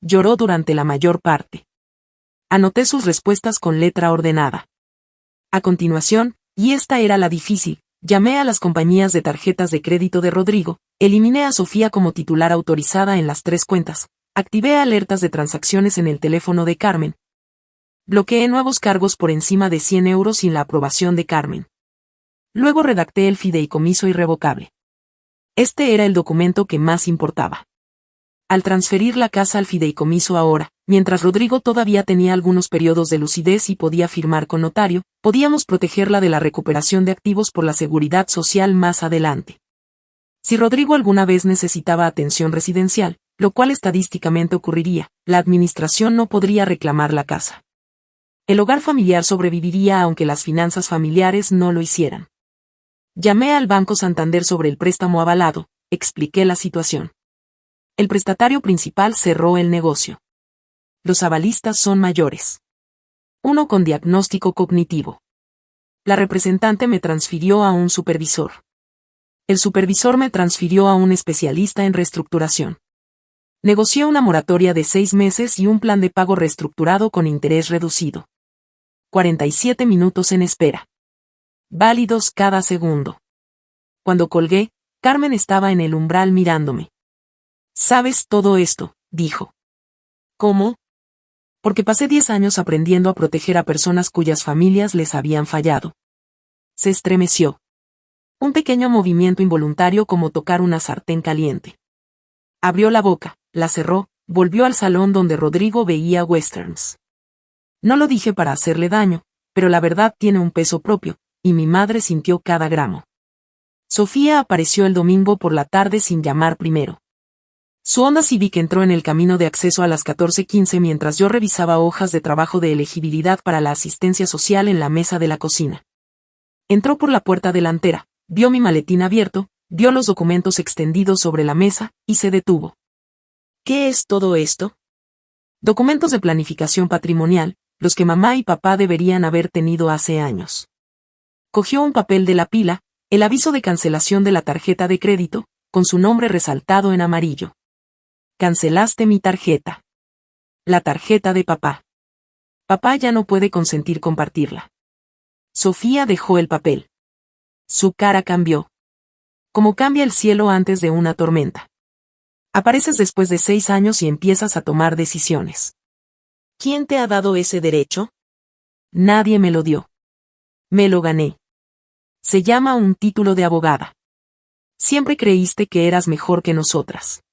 Lloró durante la mayor parte. Anoté sus respuestas con letra ordenada. A continuación, y esta era la difícil, llamé a las compañías de tarjetas de crédito de Rodrigo, eliminé a Sofía como titular autorizada en las 3 cuentas, activé alertas de transacciones en el teléfono de Carmen. Bloqueé nuevos cargos por encima de 100 euros sin la aprobación de Carmen. Luego redacté el fideicomiso irrevocable. Este era el documento que más importaba. Al transferir la casa al fideicomiso ahora, mientras Rodrigo todavía tenía algunos periodos de lucidez y podía firmar con notario, podíamos protegerla de la recuperación de activos por la seguridad social más adelante. Si Rodrigo alguna vez necesitaba atención residencial, lo cual estadísticamente ocurriría, la administración no podría reclamar la casa. El hogar familiar sobreviviría aunque las finanzas familiares no lo hicieran. Llamé al Banco Santander sobre el préstamo avalado, expliqué la situación. El prestatario principal cerró el negocio. Los avalistas son mayores. Uno con diagnóstico cognitivo. La representante me transfirió a un supervisor. El supervisor me transfirió a un especialista en reestructuración. Negocié una moratoria de 6 meses y un plan de pago reestructurado con interés reducido. 47 minutos en espera. Válidos cada segundo. Cuando colgué, Carmen estaba en el umbral mirándome. ¿Sabes todo esto?, dijo. ¿Cómo? Porque pasé 10 años aprendiendo a proteger a personas cuyas familias les habían fallado. Se estremeció. Un pequeño movimiento involuntario como tocar una sartén caliente. Abrió la boca, la cerró, volvió al salón donde Rodrigo veía westerns. No lo dije para hacerle daño, pero la verdad tiene un peso propio, y mi madre sintió cada gramo. Sofía apareció el domingo por la tarde sin llamar primero. Su Honda Civic entró en el camino de acceso a las 14:15 mientras yo revisaba hojas de trabajo de elegibilidad para la asistencia social en la mesa de la cocina. Entró por la puerta delantera, vio mi maletín abierto, vio los documentos extendidos sobre la mesa, y se detuvo. ¿Qué es todo esto? Documentos de planificación patrimonial, los que mamá y papá deberían haber tenido hace años. Cogió un papel de la pila, el aviso de cancelación de la tarjeta de crédito, con su nombre resaltado en amarillo. Cancelaste mi tarjeta. La tarjeta de papá. Papá ya no puede consentir compartirla. Sofía dejó el papel. Su cara cambió. Como cambia el cielo antes de una tormenta. Apareces después de 6 años y empiezas a tomar decisiones. ¿Quién te ha dado ese derecho? Nadie me lo dio. Me lo gané. Se llama un título de abogada. Siempre creíste que eras mejor que nosotras.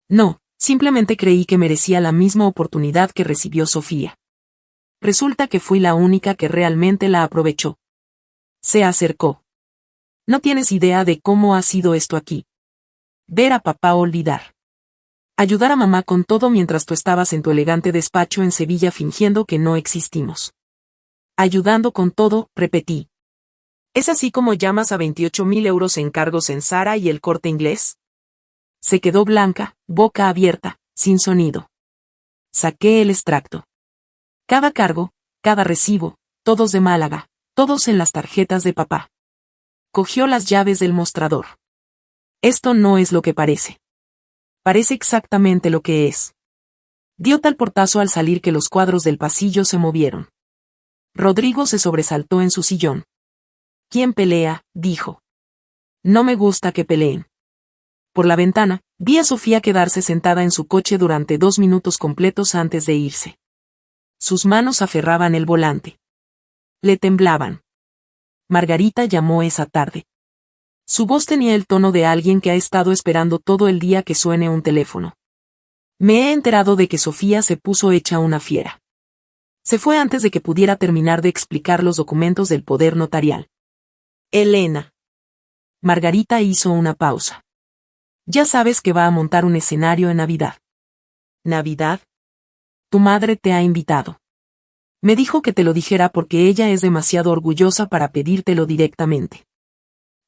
No, simplemente creí que merecía la misma oportunidad que recibió Sofía. Resulta que fui la única que realmente la aprovechó. Se acercó. No tienes idea de cómo ha sido esto aquí. Ver a papá olvidar. Ayudar a mamá con todo mientras tú estabas en tu elegante despacho en Sevilla fingiendo que no existimos. Ayudando con todo, repetí. ¿Es así como llamas a 28.000 euros en cargos en Zara y El Corte Inglés? Se quedó blanca, boca abierta, sin sonido. Saqué el extracto. Cada cargo, cada recibo, todos de Málaga, todos en las tarjetas de papá. Cogió las llaves del mostrador. Esto no es lo que parece. Parece exactamente lo que es. Dio tal portazo al salir que los cuadros del pasillo se movieron. Rodrigo se sobresaltó en su sillón. ¿Quién pelea?, dijo. No me gusta que peleen. Por la ventana, vi a Sofía quedarse sentada en su coche durante 2 minutos completos antes de irse. Sus manos aferraban el volante. Le temblaban. Margarita llamó esa tarde. Su voz tenía el tono de alguien que ha estado esperando todo el día que suene un teléfono. Me he enterado de que Sofía se puso hecha una fiera. Se fue antes de que pudiera terminar de explicar los documentos del poder notarial. Elena. Margarita hizo una pausa. Ya sabes que va a montar un escenario en Navidad. ¿Navidad? Tu madre te ha invitado. Me dijo que te lo dijera porque ella es demasiado orgullosa para pedírtelo directamente.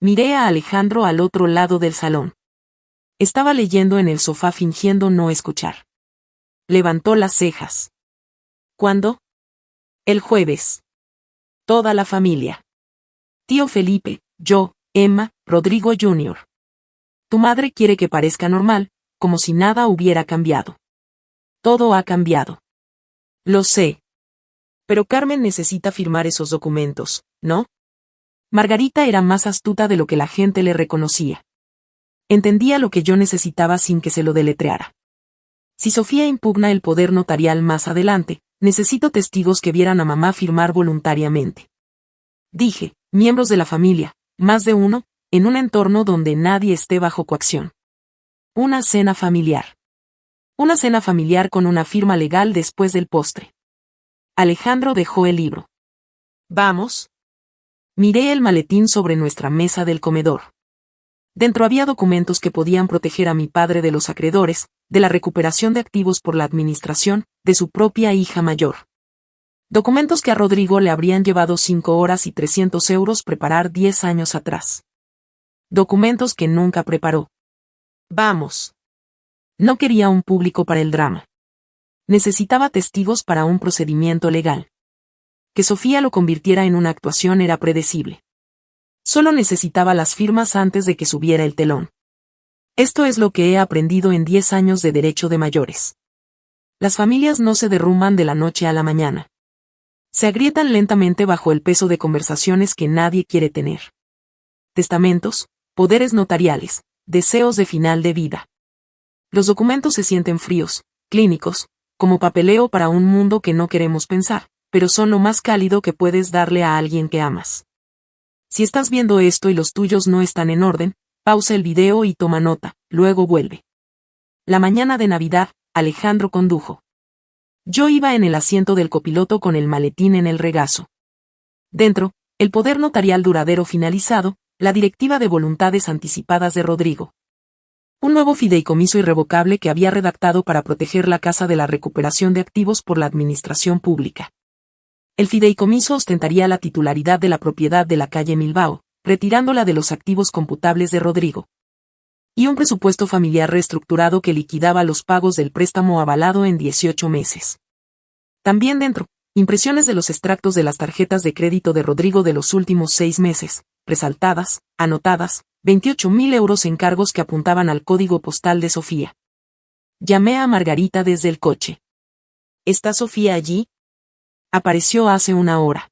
Miré a Alejandro al otro lado del salón. Estaba leyendo en el sofá fingiendo no escuchar. Levantó las cejas. ¿Cuándo? El jueves. Toda la familia. Tío Felipe, yo, Emma, Rodrigo Jr. Tu madre quiere que parezca normal, como si nada hubiera cambiado. Todo ha cambiado. Lo sé. Pero Carmen necesita firmar esos documentos, ¿no? Margarita era más astuta de lo que la gente le reconocía. Entendía lo que yo necesitaba sin que se lo deletreara. Si Sofía impugna el poder notarial más adelante, necesito testigos que vieran a mamá firmar voluntariamente. Dije, miembros de la familia, más de uno, en un entorno donde nadie esté bajo coacción. Una cena familiar. Una cena familiar con una firma legal después del postre. Alejandro dejó el libro. ¿Vamos? Miré el maletín sobre nuestra mesa del comedor. Dentro había documentos que podían proteger a mi padre de los acreedores, de la recuperación de activos por la administración, de su propia hija mayor. Documentos que a Rodrigo le habrían llevado 5 horas y 300 euros preparar 10 años atrás. Documentos que nunca preparó. Vamos. No quería un público para el drama. Necesitaba testigos para un procedimiento legal. Que Sofía lo convirtiera en una actuación era predecible. Solo necesitaba las firmas antes de que subiera el telón. Esto es lo que he aprendido en 10 años de derecho de mayores. Las familias no se derrumban de la noche a la mañana. Se agrietan lentamente bajo el peso de conversaciones que nadie quiere tener. Testamentos, poderes notariales, deseos de final de vida. Los documentos se sienten fríos, clínicos, como papeleo para un mundo que no queremos pensar, pero son lo más cálido que puedes darle a alguien que amas. Si estás viendo esto y los tuyos no están en orden, pausa el video y toma nota, luego vuelve. La mañana de Navidad, Alejandro condujo. Yo iba en el asiento del copiloto con el maletín en el regazo. Dentro, el poder notarial duradero finalizado, la directiva de voluntades anticipadas de Rodrigo. Un nuevo fideicomiso irrevocable que había redactado para proteger la casa de la recuperación de activos por la administración pública. El fideicomiso ostentaría la titularidad de la propiedad de la calle Milbao, retirándola de los activos computables de Rodrigo. Y un presupuesto familiar reestructurado que liquidaba los pagos del préstamo avalado en 18 meses. También dentro, Impresiones de los extractos de las tarjetas de crédito de Rodrigo de los últimos 6 meses, resaltadas, anotadas, 28.000 euros en cargos que apuntaban al código postal de Sofía. Llamé a Margarita desde el coche. ¿Está Sofía allí? Apareció hace una hora.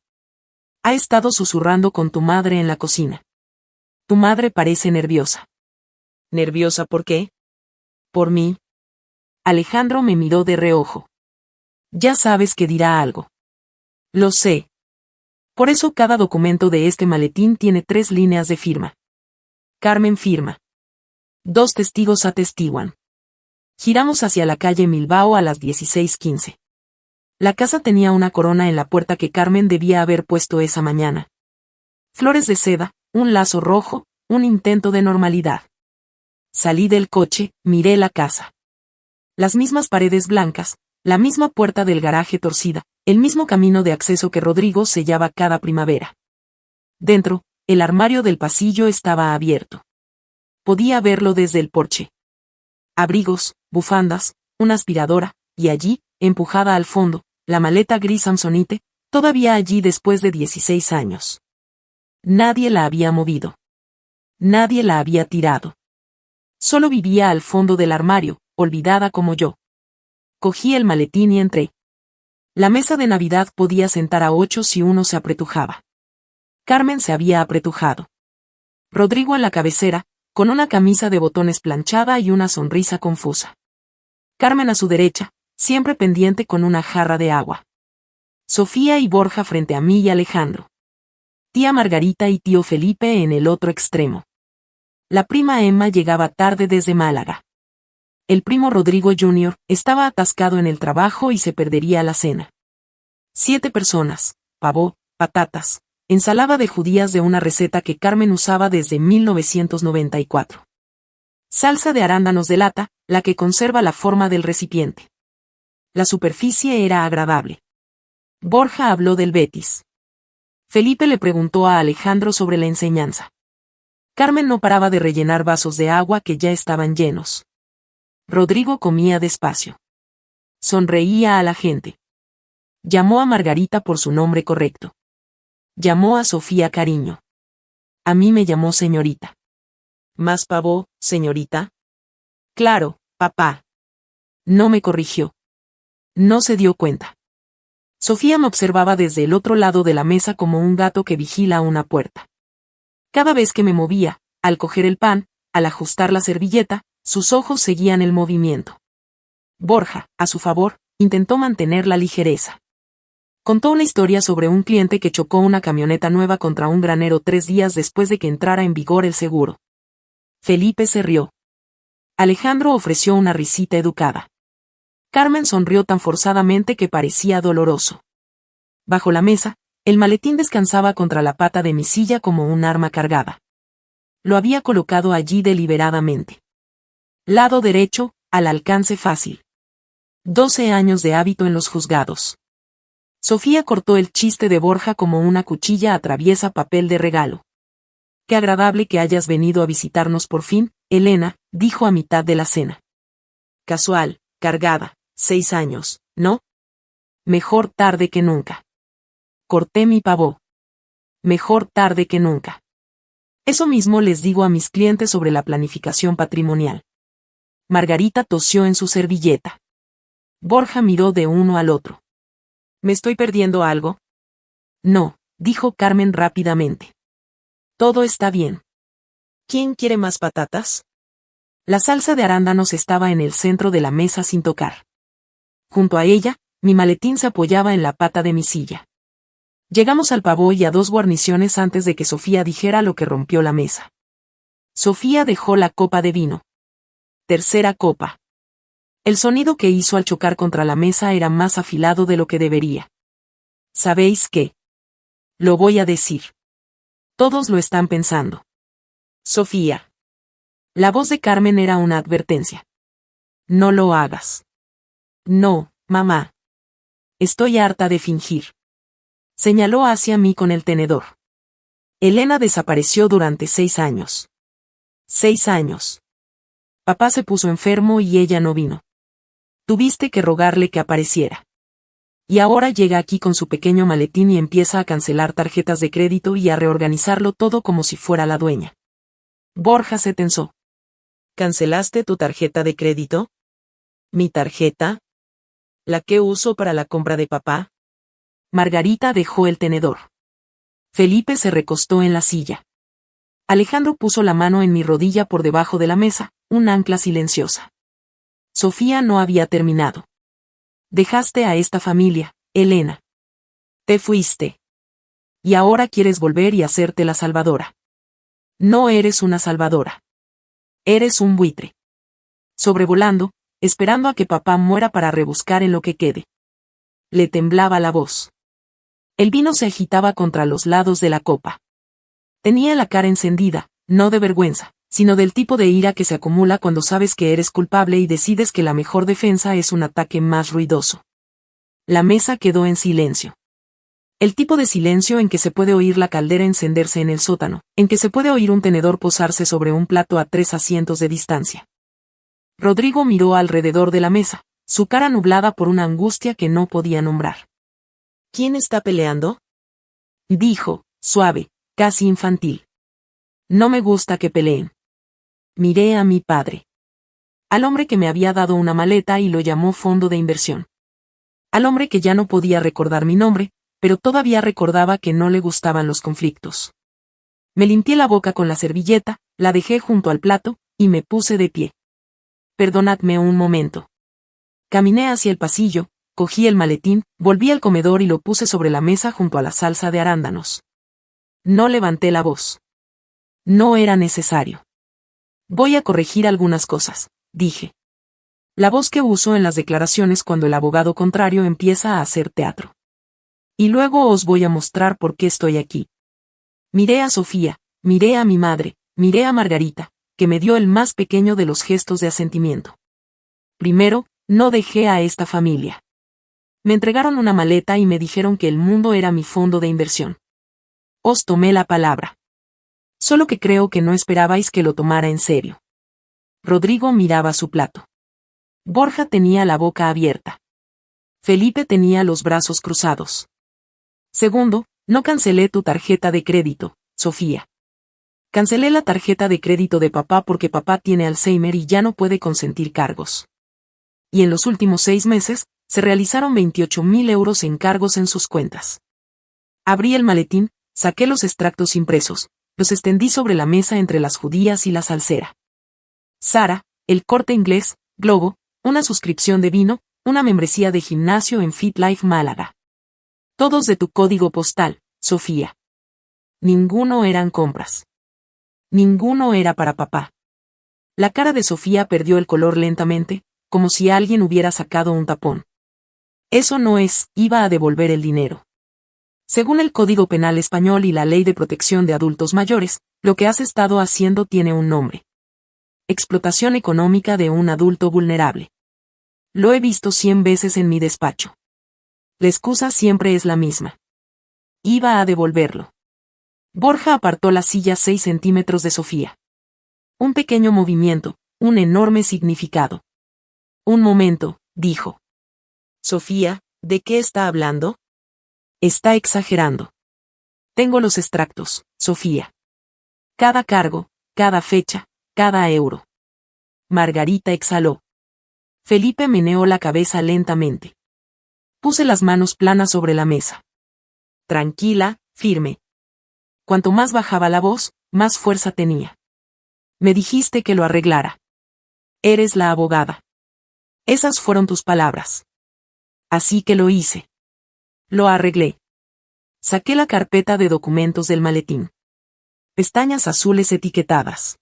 Ha estado susurrando con tu madre en la cocina. Tu madre parece nerviosa. ¿Nerviosa por qué? Por mí. Alejandro me miró de reojo. Ya sabes que dirá algo. Lo sé. Por eso cada documento de este maletín tiene 3 líneas de firma. Carmen firma. 2 testigos atestiguan. Giramos hacia la calle Milbao a las 16:15. La casa tenía una corona en la puerta que Carmen debía haber puesto esa mañana. Flores de seda, un lazo rojo, un intento de normalidad. Salí del coche, miré la casa. Las mismas paredes blancas, la misma puerta del garaje torcida, el mismo camino de acceso que Rodrigo sellaba cada primavera. Dentro, el armario del pasillo estaba abierto. Podía verlo desde el porche. Abrigos, bufandas, una aspiradora, y allí, empujada al fondo, la maleta gris Samsonite, todavía allí después de 16 años. Nadie la había movido. Nadie la había tirado. Solo vivía al fondo del armario, olvidada como yo. Cogí el maletín y entré. La mesa de Navidad podía sentar a 8 si uno se apretujaba. Carmen se había apretujado. Rodrigo en la cabecera, con una camisa de botones planchada y una sonrisa confusa. Carmen a su derecha, siempre pendiente con una jarra de agua. Sofía y Borja frente a mí y Alejandro. Tía Margarita y tío Felipe en el otro extremo. La prima Emma llegaba tarde desde Málaga. El primo Rodrigo Jr. estaba atascado en el trabajo y se perdería la cena. 7 personas, pavó, patatas, ensalada de judías de una receta que Carmen usaba desde 1994. Salsa de arándanos de lata, la que conserva la forma del recipiente. La superficie era agradable. Borja habló del Betis. Felipe le preguntó a Alejandro sobre la enseñanza. Carmen no paraba de rellenar vasos de agua que ya estaban llenos. Rodrigo comía despacio. Sonreía a la gente. Llamó a Margarita por su nombre correcto. Llamó a Sofía cariño. A mí me llamó señorita. ¿Más pavó, señorita? Claro, papá. No me corrigió. No se dio cuenta. Sofía me observaba desde el otro lado de la mesa como un gato que vigila una puerta. Cada vez que me movía, al coger el pan, al ajustar la servilleta, sus ojos seguían el movimiento. Borja, a su favor, intentó mantener la ligereza. Contó una historia sobre un cliente que chocó una camioneta nueva contra un granero 3 días después de que entrara en vigor el seguro. Felipe se rió. Alejandro ofreció una risita educada. Carmen sonrió tan forzadamente que parecía doloroso. Bajo la mesa, el maletín descansaba contra la pata de mi silla como un arma cargada. Lo había colocado allí deliberadamente. Lado derecho, al alcance fácil. 12 años de hábito en los juzgados. Sofía cortó el chiste de Borja como una cuchilla atraviesa papel de regalo. Qué agradable que hayas venido a visitarnos por fin, Elena, dijo a mitad de la cena. Casual, cargada, 6 años, ¿no? Mejor tarde que nunca. Corté mi pavó. Mejor tarde que nunca. Eso mismo les digo a mis clientes sobre la planificación patrimonial. Margarita tosió en su servilleta. Borja miró de uno al otro. ¿Me estoy perdiendo algo? No, dijo Carmen rápidamente. Todo está bien. ¿Quién quiere más patatas? La salsa de arándanos estaba en el centro de la mesa sin tocar. Junto a ella, mi maletín se apoyaba en la pata de mi silla. Llegamos al pavó y a 2 guarniciones antes de que Sofía dijera lo que rompió la mesa. Sofía dejó la copa de vino. Tercera copa. El sonido que hizo al chocar contra la mesa era más afilado de lo que debería. ¿Sabéis qué? Lo voy a decir. Todos lo están pensando. Sofía. La voz de Carmen era una advertencia. No lo hagas. No, mamá. Estoy harta de fingir. Señaló hacia mí con el tenedor. Elena desapareció durante 6 años. 6 años. Papá se puso enfermo y ella no vino. Tuviste que rogarle que apareciera. Y ahora llega aquí con su pequeño maletín y empieza a cancelar tarjetas de crédito y a reorganizarlo todo como si fuera la dueña. Borja se tensó. ¿Cancelaste tu tarjeta de crédito? ¿Mi tarjeta? ¿La que uso para la compra de papá? Margarita dejó el tenedor. Felipe se recostó en la silla. Alejandro puso la mano en mi rodilla por debajo de la mesa, un ancla silenciosa. Sofía no había terminado. Dejaste a esta familia, Elena. Te fuiste. Y ahora quieres volver y hacerte la salvadora. No eres una salvadora. Eres un buitre. Sobrevolando, esperando a que papá muera para rebuscar en lo que quede. Le temblaba la voz. El vino se agitaba contra los lados de la copa. Tenía la cara encendida, no de vergüenza, sino del tipo de ira que se acumula cuando sabes que eres culpable y decides que la mejor defensa es un ataque más ruidoso. La mesa quedó en silencio. El tipo de silencio en que se puede oír la caldera encenderse en el sótano, en que se puede oír un tenedor posarse sobre un plato a 3 asientos de distancia. Rodrigo miró alrededor de la mesa, su cara nublada por una angustia que no podía nombrar. ¿Quién está peleando? Dijo, suave, casi infantil. No me gusta que peleen. Miré a mi padre. Al hombre que me había dado una maleta y lo llamó fondo de inversión. Al hombre que ya no podía recordar mi nombre, pero todavía recordaba que no le gustaban los conflictos. Me limpié la boca con la servilleta, la dejé junto al plato, y me puse de pie. Perdonadme un momento. Caminé hacia el pasillo, cogí el maletín, volví al comedor y lo puse sobre la mesa junto a la salsa de arándanos. No levanté la voz. No era necesario. Voy a corregir algunas cosas, dije. La voz que uso en las declaraciones cuando el abogado contrario empieza a hacer teatro. Y luego os voy a mostrar por qué estoy aquí. Miré a Sofía, miré a mi madre, miré a Margarita, que me dio el más pequeño de los gestos de asentimiento. Primero, no dejé a esta familia. Me entregaron una maleta y me dijeron que el mundo era mi fondo de inversión. Os tomé la palabra. Solo que creo que no esperabais que lo tomara en serio. Rodrigo miraba su plato. Borja tenía la boca abierta. Felipe tenía los brazos cruzados. Segundo, no cancelé tu tarjeta de crédito, Sofía. Cancelé la tarjeta de crédito de papá porque papá tiene Alzheimer y ya no puede consentir cargos. Y en los últimos 6 meses, se realizaron 28.000 euros en cargos en sus cuentas. Abrí el maletín, saqué los extractos impresos, los extendí sobre la mesa entre las judías y la salsera. Sara, el Corte Inglés, Globo, una suscripción de vino, una membresía de gimnasio en Fit Life Málaga. Todos de tu código postal, Sofía. Ninguno eran compras. Ninguno era para papá. La cara de Sofía perdió el color lentamente, como si alguien hubiera sacado un tapón. Eso no es, iba a devolver el dinero. Según el Código Penal español y la Ley de Protección de Adultos Mayores, lo que has estado haciendo tiene un nombre. Explotación económica de un adulto vulnerable. Lo he visto 100 veces en mi despacho. La excusa siempre es la misma. Iba a devolverlo. Borja apartó la silla 6 centímetros de Sofía. Un pequeño movimiento, un enorme significado. Un momento, dijo. Sofía, ¿de qué está hablando? Está exagerando. Tengo los extractos, Sofía. Cada cargo, cada fecha, cada euro. Margarita exhaló. Felipe meneó la cabeza lentamente. Puse las manos planas sobre la mesa. Tranquila, firme. Cuanto más bajaba la voz, más fuerza tenía. Me dijiste que lo arreglara. Eres la abogada. Esas fueron tus palabras. Así que lo hice. Lo arreglé. Saqué la carpeta de documentos del maletín. Pestañas azules etiquetadas.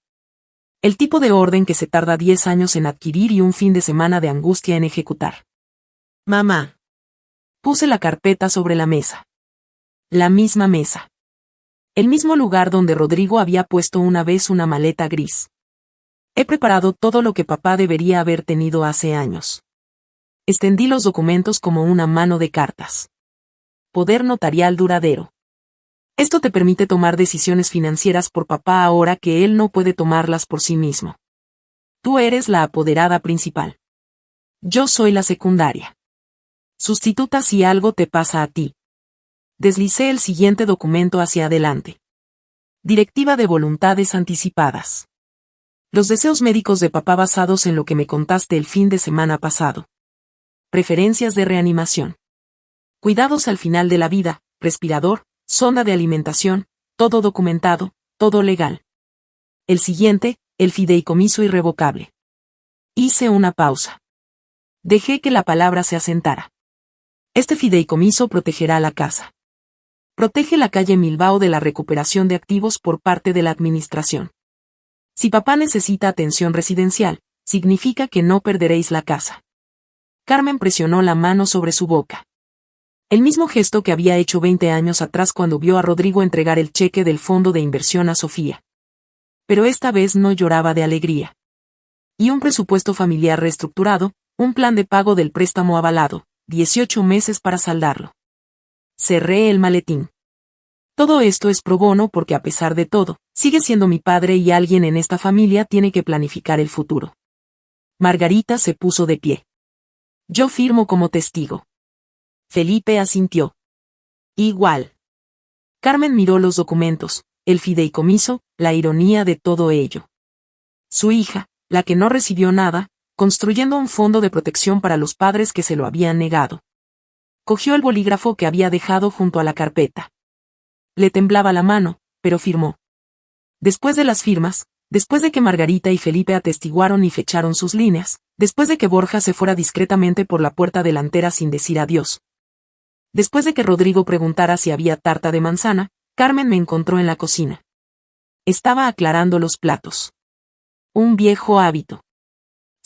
El tipo de orden que se tarda 10 años en adquirir y un fin de semana de angustia en ejecutar. Mamá. Puse la carpeta sobre la mesa. La misma mesa. El mismo lugar donde Rodrigo había puesto una vez una maleta gris. He preparado todo lo que papá debería haber tenido hace años. Extendí los documentos como una mano de cartas. Poder notarial duradero. Esto te permite tomar decisiones financieras por papá ahora que él no puede tomarlas por sí mismo. Tú eres la apoderada principal. Yo soy la secundaria. Sustituta si algo te pasa a ti. Deslicé el siguiente documento hacia adelante. Directiva de voluntades anticipadas. Los deseos médicos de papá basados en lo que me contaste el fin de semana pasado. Preferencias de reanimación. Cuidados al final de la vida, respirador, sonda de alimentación, todo documentado, todo legal. El siguiente, el fideicomiso irrevocable. Hice una pausa. Dejé que la palabra se asentara. Este fideicomiso protegerá la casa. Protege la calle Milbao de la recuperación de activos por parte de la administración. Si papá necesita atención residencial, significa que no perderéis la casa. Carmen presionó la mano sobre su boca. El mismo gesto que había hecho 20 años atrás cuando vio a Rodrigo entregar el cheque del fondo de inversión a Sofía. Pero esta vez no lloraba de alegría. Y un presupuesto familiar reestructurado, un plan de pago del préstamo avalado, 18 meses para saldarlo. Cerré el maletín. Todo esto es pro bono porque a pesar de todo, sigue siendo mi padre y alguien en esta familia tiene que planificar el futuro. Margarita se puso de pie. Yo firmo como testigo. Felipe asintió. Igual. Carmen miró los documentos, el fideicomiso, la ironía de todo ello. Su hija, la que no recibió nada, construyendo un fondo de protección para los padres que se lo habían negado. Cogió el bolígrafo que había dejado junto a la carpeta. Le temblaba la mano, pero firmó. Después de las firmas, después de que Margarita y Felipe atestiguaron y fecharon sus líneas, después de que Borja se fuera discretamente por la puerta delantera sin decir adiós. Después de que Rodrigo preguntara si había tarta de manzana, Carmen me encontró en la cocina. Estaba aclarando los platos. Un viejo hábito.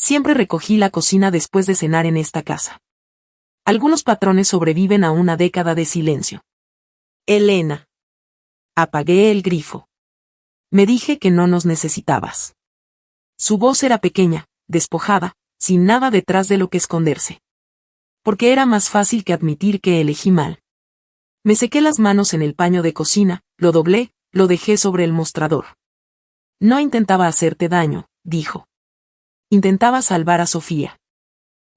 Siempre recogí la cocina después de cenar en esta casa. Algunos patrones sobreviven a una década de silencio. Elena. Apagué el grifo. Me dije que no nos necesitabas. Su voz era pequeña, despojada, sin nada detrás de lo que esconderse. Porque era más fácil que admitir que elegí mal. Me sequé las manos en el paño de cocina, lo doblé, lo dejé sobre el mostrador. No intentaba hacerte daño, dijo. Intentaba salvar a Sofía.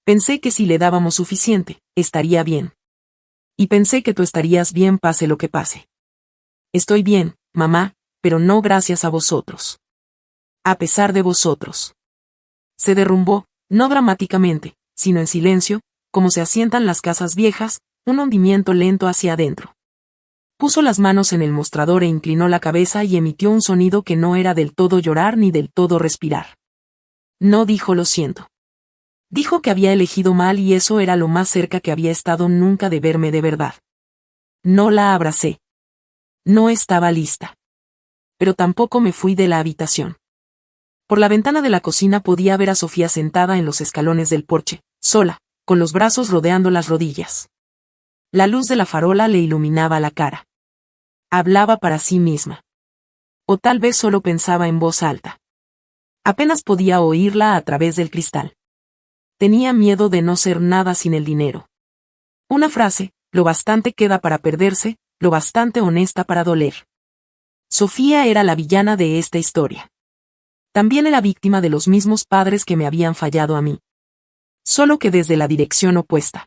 Pensé que si le dábamos suficiente, estaría bien. Y pensé que tú estarías bien pase lo que pase. Estoy bien, mamá, pero no gracias a vosotros. A pesar de vosotros. Se derrumbó, no dramáticamente, sino en silencio, como se asientan las casas viejas, un hundimiento lento hacia adentro. Puso las manos en el mostrador e inclinó la cabeza y emitió un sonido que no era del todo llorar ni del todo respirar. No dijo lo siento. Dijo que había elegido mal y eso era lo más cerca que había estado nunca de verme de verdad. No la abracé. No estaba lista. Pero tampoco me fui de la habitación. Por la ventana de la cocina podía ver a Sofía sentada en los escalones del porche, sola, con los brazos rodeando las rodillas. La luz de la farola le iluminaba la cara. Hablaba para sí misma. O tal vez solo pensaba en voz alta. Apenas podía oírla a través del cristal. Tenía miedo de no ser nada sin el dinero. Una frase, lo bastante queda para perderse, lo bastante honesta para doler. Sofía era la villana de esta historia. También era víctima de los mismos padres que me habían fallado a mí. Solo que desde la dirección opuesta.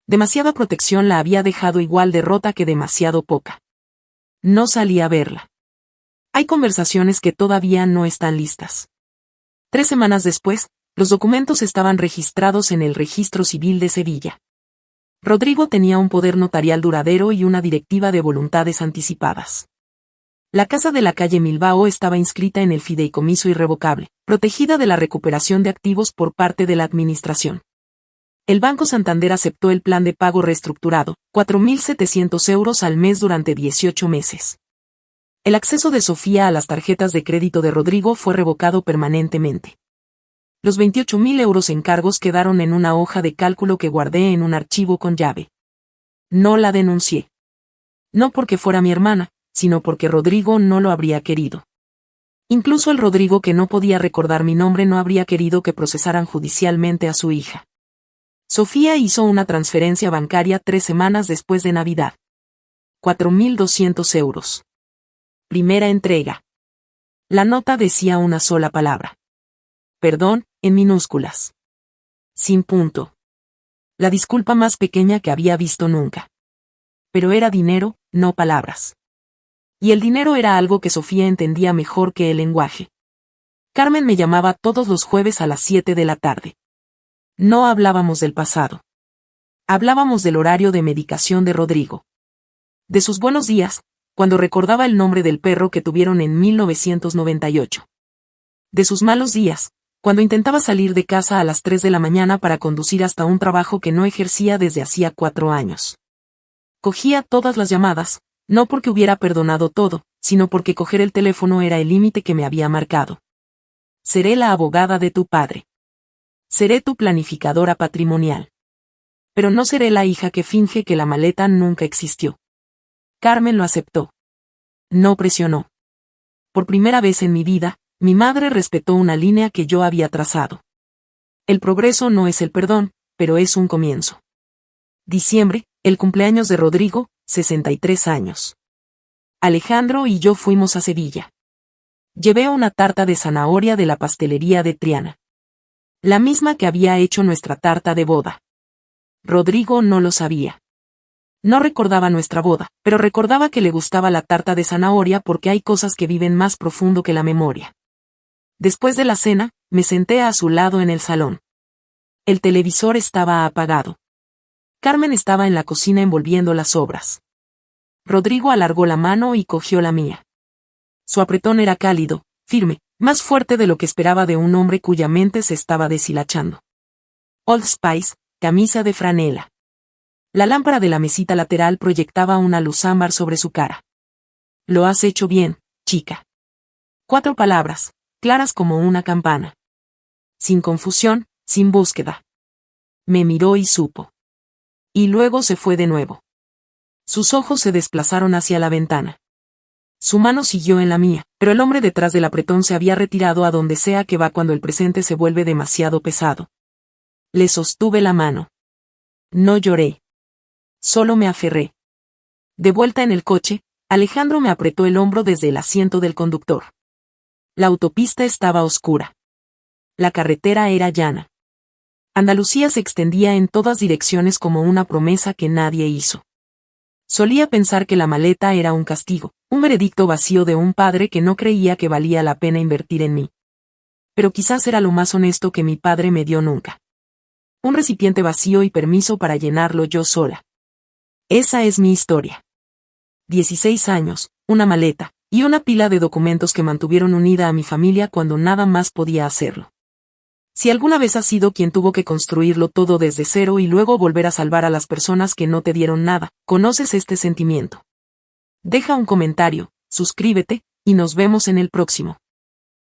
Demasiada protección la había dejado igual de rota que demasiado poca. No salí a verla. Hay conversaciones que todavía no están listas. 3 semanas después, los documentos estaban registrados en el Registro Civil de Sevilla. Rodrigo tenía un poder notarial duradero y una directiva de voluntades anticipadas. La casa de la calle Milbao estaba inscrita en el fideicomiso irrevocable, protegida de la recuperación de activos por parte de la administración. El Banco Santander aceptó el plan de pago reestructurado, 4.700 euros al mes durante 18 meses. El acceso de Sofía a las tarjetas de crédito de Rodrigo fue revocado permanentemente. Los 28.000 euros en cargos quedaron en una hoja de cálculo que guardé en un archivo con llave. No la denuncié. No porque fuera mi hermana, sino porque Rodrigo no lo habría querido. Incluso el Rodrigo que no podía recordar mi nombre no habría querido que procesaran judicialmente a su hija. Sofía hizo una transferencia bancaria 3 semanas después de Navidad. 4.200 euros. Primera entrega. La nota decía una sola palabra. Perdón, en minúsculas. Sin punto. La disculpa más pequeña que había visto nunca. Pero era dinero, no palabras. Y el dinero era algo que Sofía entendía mejor que el lenguaje. Carmen me llamaba todos los jueves a las 7 de la tarde. No hablábamos del pasado. Hablábamos del horario de medicación de Rodrigo. De sus buenos días, cuando recordaba el nombre del perro que tuvieron en 1998. De sus malos días, cuando intentaba salir de casa a las 3 de la mañana para conducir hasta un trabajo que no ejercía desde hacía 4 años. Cogía todas las llamadas, no porque hubiera perdonado todo, sino porque coger el teléfono era el límite que me había marcado. Seré la abogada de tu padre. Seré tu planificadora patrimonial. Pero no seré la hija que finge que la maleta nunca existió. Carmen lo aceptó. No presionó. Por primera vez en mi vida, mi madre respetó una línea que yo había trazado. El progreso no es el perdón, pero es un comienzo. Diciembre, el cumpleaños de Rodrigo, 63 años. Alejandro y yo fuimos a Sevilla. Llevé una tarta de zanahoria de la pastelería de Triana. La misma que había hecho nuestra tarta de boda. Rodrigo no lo sabía. No recordaba nuestra boda, pero recordaba que le gustaba la tarta de zanahoria porque hay cosas que viven más profundo que la memoria. Después de la cena, me senté a su lado en el salón. El televisor estaba apagado. Carmen estaba en la cocina envolviendo las sobras. Rodrigo alargó la mano y cogió la mía. Su apretón era cálido, firme, más fuerte de lo que esperaba de un hombre cuya mente se estaba deshilachando. Old Spice, camisa de franela. La lámpara de la mesita lateral proyectaba una luz ámbar sobre su cara. Lo has hecho bien, chica. 4 palabras, claras como una campana. Sin confusión, sin búsqueda. Me miró y supo. Y luego se fue de nuevo. Sus ojos se desplazaron hacia la ventana. Su mano siguió en la mía, pero el hombre detrás del apretón se había retirado a donde sea que va cuando el presente se vuelve demasiado pesado. Le sostuve la mano. No lloré. Solo me aferré. De vuelta en el coche, Alejandro me apretó el hombro desde el asiento del conductor. La autopista estaba oscura. La carretera era llana. Andalucía se extendía en todas direcciones como una promesa que nadie hizo. Solía pensar que la maleta era un castigo, un veredicto vacío de un padre que no creía que valía la pena invertir en mí. Pero quizás era lo más honesto que mi padre me dio nunca. Un recipiente vacío y permiso para llenarlo yo sola. Esa es mi historia. 16 años, una maleta, y una pila de documentos que mantuvieron unida a mi familia cuando nada más podía hacerlo. Si alguna vez has sido quien tuvo que construirlo todo desde cero y luego volver a salvar a las personas que no te dieron nada, conoces este sentimiento. Deja un comentario, suscríbete, y nos vemos en el próximo.